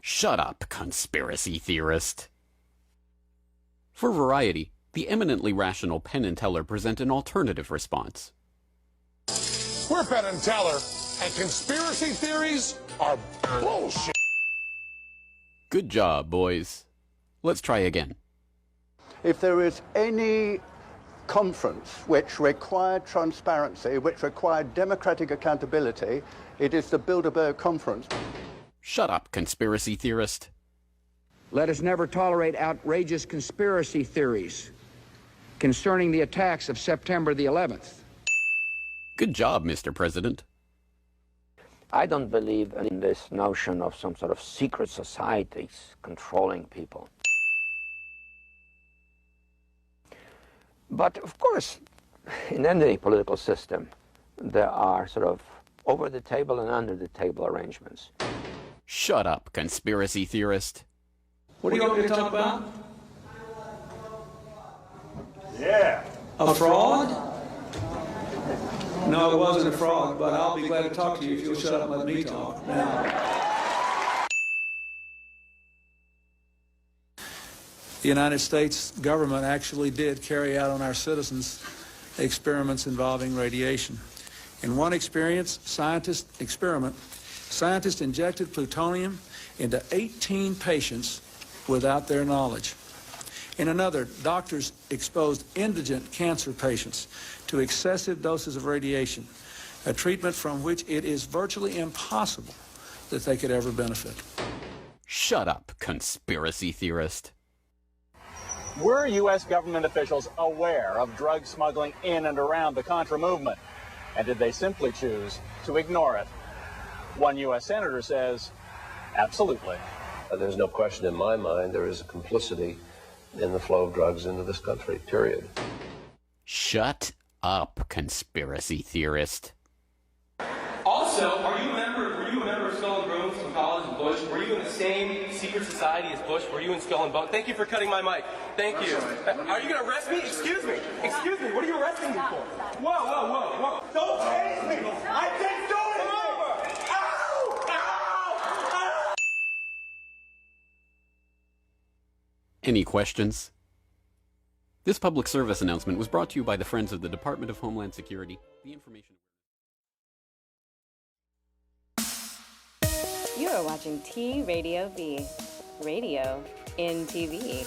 Shut up, conspiracy theorist. For variety, the eminently rational Penn and Teller present an alternative response. We're Penn and Teller, and conspiracy theories are bullshit. Good job, boys. Let's try again. If there is any conference which required transparency, which required democratic accountability, it is the Bilderberg Conference. Shut up, conspiracy theorist. Let us never tolerate outrageous conspiracy theories concerning the attacks of September the 11th. Good job, Mr. President. I don't believe in this notion of some sort of secret societies controlling people. But of course, in any political system, there are sort of over the table and under the table arrangements. Shut up, conspiracy theorist. What do you want me to talk about? Yeah. A fraud? No, it wasn't a fraud, but I'll be glad to talk to you if you'll shut up and let me talk now. The United States government actually did carry out on our citizens experiments involving radiation. In one scientist injected plutonium into 18 patients without their knowledge. In another, doctors exposed indigent cancer patients to excessive doses of radiation, a treatment from which it is virtually impossible that they could ever benefit. Shut up, conspiracy theorist. Were U.S. government officials aware of drug smuggling in and around the Contra movement? And did they simply choose to ignore it? One U.S. senator says, absolutely. There's no question in my mind there is a complicity in the flow of drugs into this country, period. Shut up, conspiracy theorist. Also, were you a member of Skull and Bones from college and Bush? Were you in the same secret society as Bush? Were you in Skull and Bones? Thank you for cutting my mic. Thank you. Are you going to arrest me? Excuse me. Excuse me. What are you arresting me for? Whoa, whoa, whoa, whoa. Don't chase me. I didn't do anything. Come over. Ow! Ow! Ow! Any questions? This public service announcement was brought to you by the Friends of the Department of Homeland Security. The information... You are watching T Radio V, radio in TV.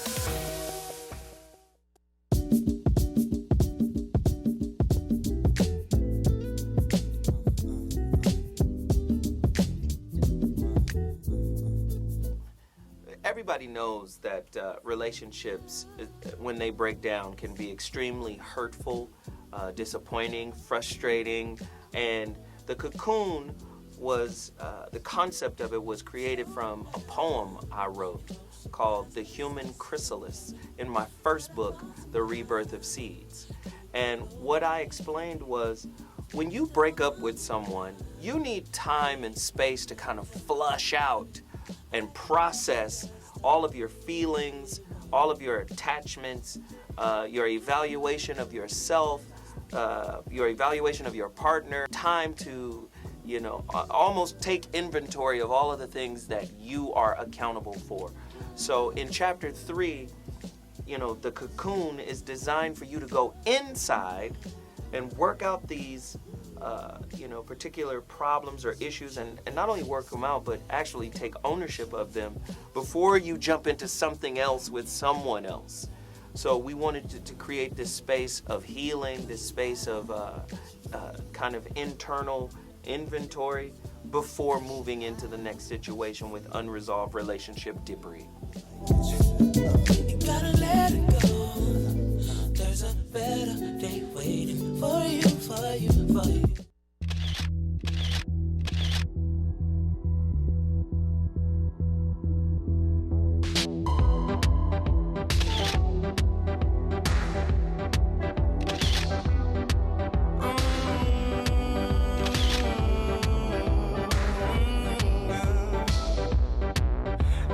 Everybody knows that relationships, when they break down, can be extremely hurtful, disappointing, frustrating, and the Cocoon was, the concept of it was created from a poem I wrote called The Human Chrysalis in my first book, The Rebirth of Seeds. And what I explained was, when you break up with someone, you need time and space to kind of flush out and process all of your feelings, all of your attachments, your evaluation of yourself, your evaluation of your partner, time to, you know, almost take inventory of all of the things that you are accountable for. So in chapter 3, you know, the cocoon is designed for you to go inside and work out these, you know, particular problems or issues, and not only work them out, but actually take ownership of them before you jump into something else with someone else. So we wanted to create this space of healing, this space of kind of internal inventory before moving into the next situation with unresolved relationship debris. You gotta let it go. There's a better day waiting for you, for you, for you.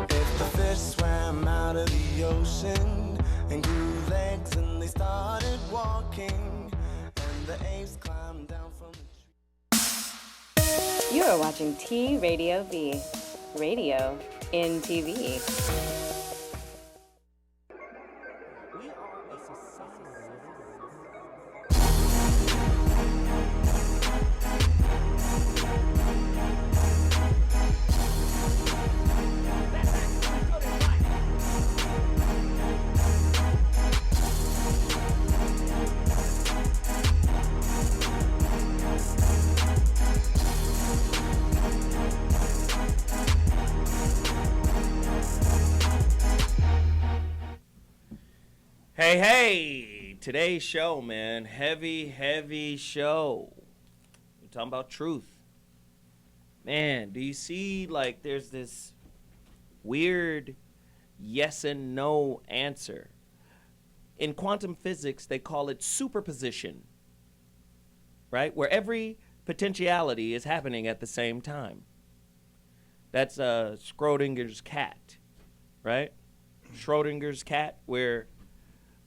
If the fish swam out of the ocean and grew legs and they started walking, and the apes climbed down from the You are watching T Radio V, radio in TV. Hey, today's show, man, heavy show. We're talking about truth. Man, do you see, like, there's this weird yes and no answer. In quantum physics, they call it superposition, right? Where every potentiality is happening at the same time. That's Schrodinger's cat, right? Schrodinger's cat, where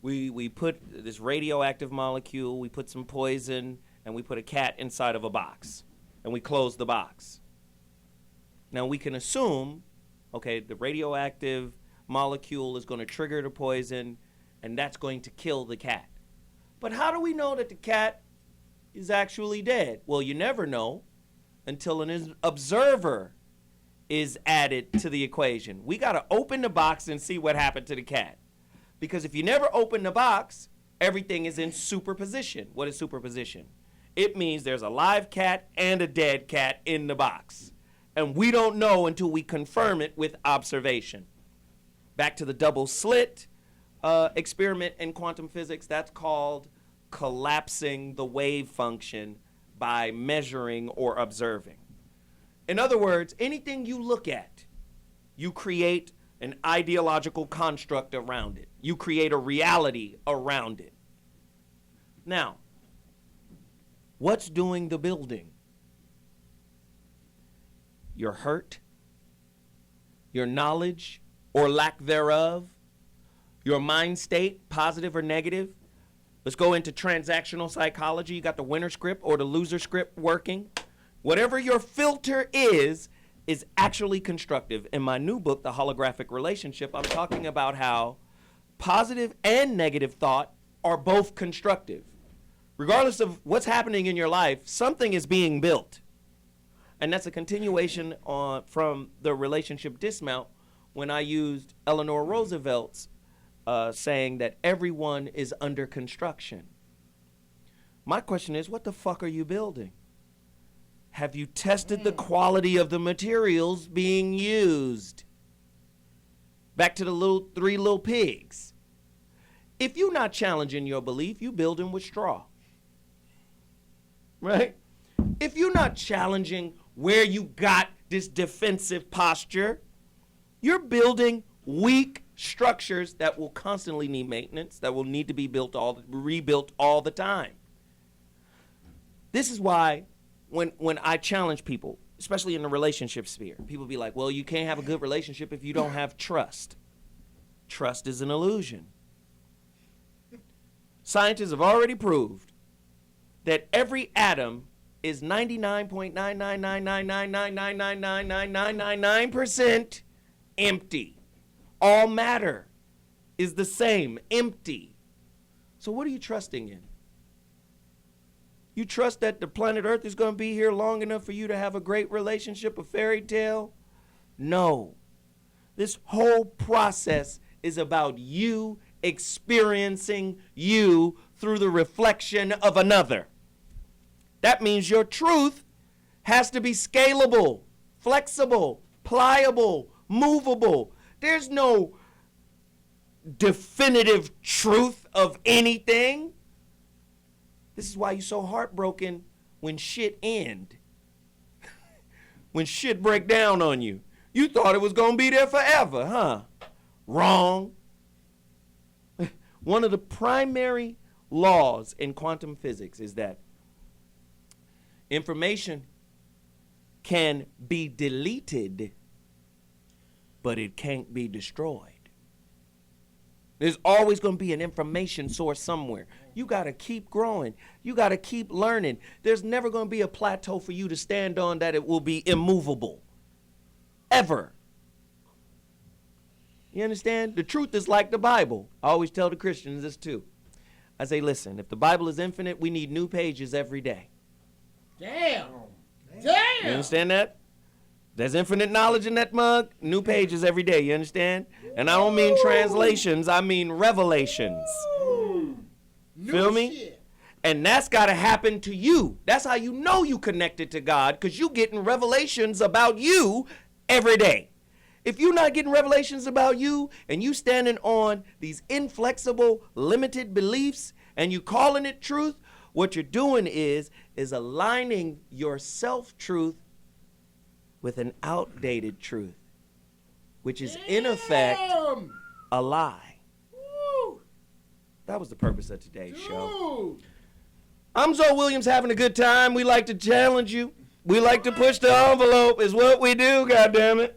we put this radioactive molecule, we put some poison, and we put a cat inside of a box, and we close the box. Now we can assume, okay, the radioactive molecule is going to trigger the poison, and that's going to kill the cat. But how do we know that the cat is actually dead? Well, you never know until an observer is added to the equation. We got to open the box and see what happened to the cat. Because if you never open the box, everything is in superposition. What is superposition? It means there's a live cat and a dead cat in the box. And we don't know until we confirm it with observation. Back to the double slit experiment in quantum physics, that's called collapsing the wave function by measuring or observing. In other words, anything you look at, you create an ideological construct around it. You create a reality around it. Now, what's doing the building? Your hurt, your knowledge or lack thereof, your mind state, positive or negative. Let's go into transactional psychology. You got the winner script or the loser script working. Whatever your filter is actually constructive. In my new book, The Holographic Relationship, I'm talking about how positive and negative thought are both constructive. Regardless of what's happening in your life, something is being built. And that's a continuation from the relationship dismount when I used Eleanor Roosevelt's saying that everyone is under construction. My question is, what the fuck are you building? Have you tested the quality of the materials being used? Back to the three little pigs. If you're not challenging your belief, you building with straw. Right? If you're not challenging where you got this defensive posture, you're building weak structures that will constantly need maintenance, that will need to be rebuilt all the time. This is why when I challenge people, especially in the relationship sphere, people be like, well, you can't have a good relationship if you don't have trust. Trust is an illusion. Scientists have already proved that every atom is 99.99999999999% empty. All matter is the same, empty. So what are you trusting in? You trust that the planet Earth is going to be here long enough for you to have a great relationship, a fairy tale? No. This whole process is about you experiencing you through the reflection of another. That means your truth has to be scalable, flexible, pliable, movable. There's no definitive truth of anything. This is why you're so heartbroken when shit end. When shit break down on you. You thought it was going to be there forever, huh? Wrong. One of the primary laws in quantum physics is that information can be deleted, but it can't be destroyed. There's always going to be an information source somewhere. You got to keep growing. You got to keep learning. There's never going to be a plateau for you to stand on that it will be immovable. Ever. You understand? The truth is like the Bible. I always tell the Christians this too. I say, listen, if the Bible is infinite, we need new pages every day. Damn. You understand that? There's infinite knowledge in that mug, new pages every day, you understand? And I don't mean translations, I mean revelations. Feel me? Shit. And that's got to happen to you. That's how you know you connected to God, because you getting revelations about you every day. If you're not getting revelations about you and you standing on these inflexible, limited beliefs and you calling it truth, what you're doing is aligning your self-truth with an outdated truth, which is in effect a lie. Woo. That was the purpose of today's show. I'm Zoe Williams, having a good time. We like to challenge you. We like to push the envelope is what we do, goddammit.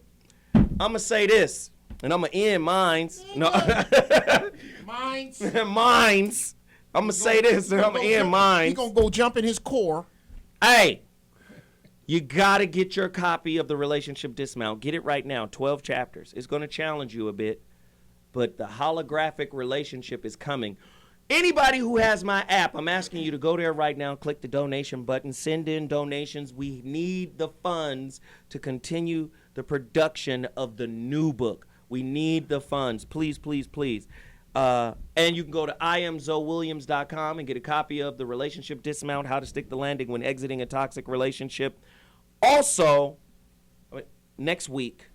I'm going to say this, and I'm going to end mines. No. Mines. Mines. I'm going to say this, and I'm going to end mines. He's going to go jump in his core. Hey, you got to get your copy of The Relationship Dismount. Get it right now, 12 chapters. It's going to challenge you a bit, but the holographic relationship is coming. Anybody who has my app, I'm asking you to go there right now, click the donation button, send in donations. We need the funds to continue the production of the new book. We need the funds. Please, please, please. And you can go to imzowilliams.com and get a copy of The Relationship Dismount, How to Stick the Landing When Exiting a Toxic Relationship. Also, next week,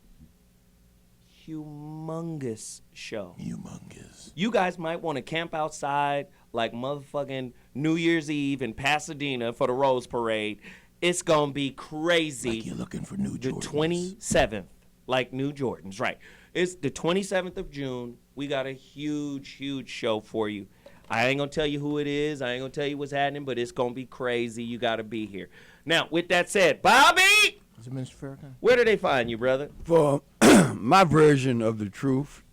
humongous show. Humongous. You guys might want to camp outside like motherfucking New Year's Eve in Pasadena for the Rose Parade. It's going to be crazy. Like you're looking for new Jordans. The 27th, like new Jordans, right. It's the 27th of June. We got a huge, huge show for you. I ain't going to tell you who it is. I ain't going to tell you what's happening, but it's going to be crazy. You got to be here. Now, with that said, Bobby! Is it Mr. Farrakhan? Where do they find you, brother? For my version of the truth,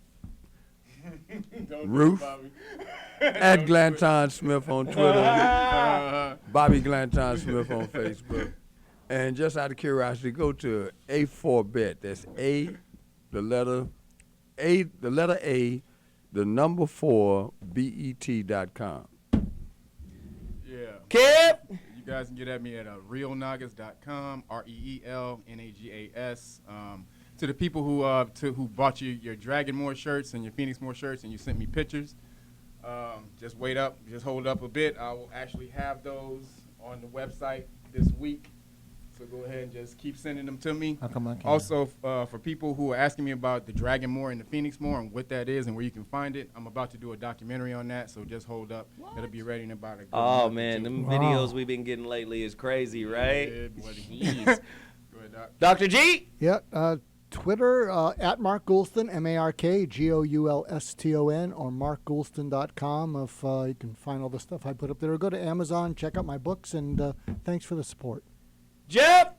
Ruth, at Glanton Smith on Twitter, Bobby Glanton Smith on Facebook. And just out of curiosity, go to A4Bet. That's A, the letter A, the number 4, BET.com. Yeah. Kip! You guys can get at me at realnagas.com, REELNAGAS. To the people who bought you your Dragon More shirts and your Phoenix More shirts and you sent me pictures, just wait up, just hold up a bit. I will actually have those on the website this week. So go ahead and just keep sending them to me. How come I can't? Also, for people who are asking me about the Dragon More and the Phoenix More and what that is and where you can find it, I'm about to do a documentary on that, so just hold up. It'll be ready in about a good month or Man, two. them videos we've been getting lately is crazy, right? Yeah, buddy. Jeez. Go ahead, Doc. Dr. G? Yeah, Twitter, at Mark Goulston, MarkGoulston, or markgoulston.com. If you can find all the stuff I put up there. Or go to Amazon, check out my books, and thanks for the support. Jeff?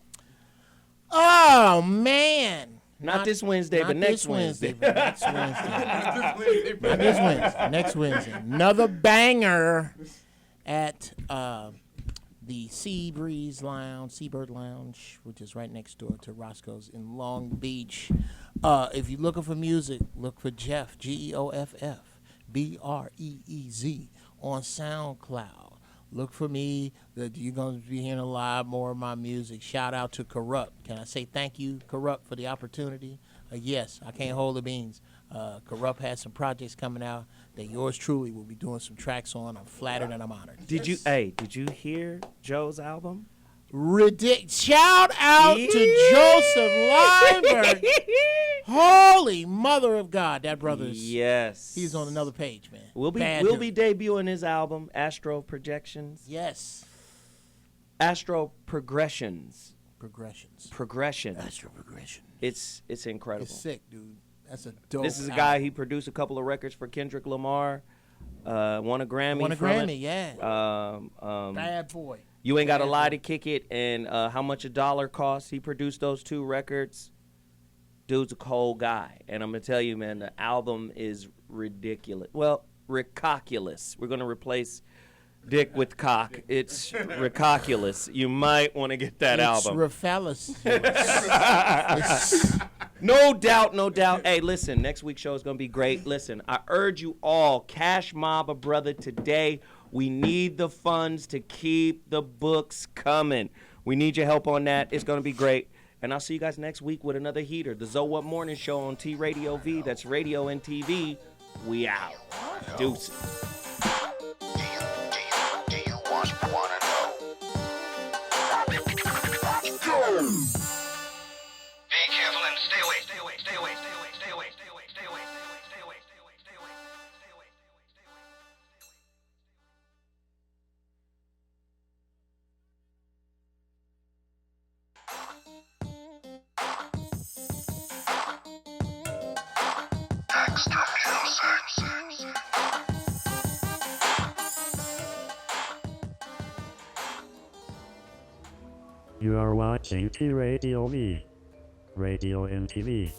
Oh, man. Not this Wednesday, but next Wednesday. But next Wednesday. Not this Wednesday. Next Wednesday. Another banger at the Seabird Lounge, which is right next door to Roscoe's in Long Beach. If you're looking for music, look for Jeff, GEOFF, BREEZ on SoundCloud. Look for me. You're going to be hearing a lot more of my music. Shout out to Corrupt. Can I say thank you, Corrupt, for the opportunity? Yes, I can't hold the beans. Corrupt has some projects coming out that yours truly will be doing some tracks on. I'm flattered and I'm honored. Did you hear Joe's album? Shout out to Joseph Lineberg. Holy mother of God, that brother's. Yes. He's on another page, man. We'll be debuting his album, Astro Projections. Yes. Astro Progressions. Progression. Astro Progression. It's incredible. It's sick, dude. That's a dope. This is a guy, he produced a couple of records for Kendrick Lamar. Won a Grammy. Yeah. Bad boy. You Ain't Gotta Lie to Kick It and How Much a Dollar Costs. He produced those 2 records. Dude's a cold guy. And I'm going to tell you, man, the album is ridiculous. Well, rickoculous. We're going to replace Dick with cock. It's rickoculous. You might want to get that album. It's Rafalis. No doubt, no doubt. Hey, listen, next week's show is going to be great. Listen, I urge you all, cash mob a brother today. We need the funds to keep the books coming. We need your help on that. It's going to be great. And I'll see you guys next week with another heater. The Zowhat Morning Show on T Radio V. That's radio and TV. We out. Deuces. You are watching T Radio V. Radio and TV.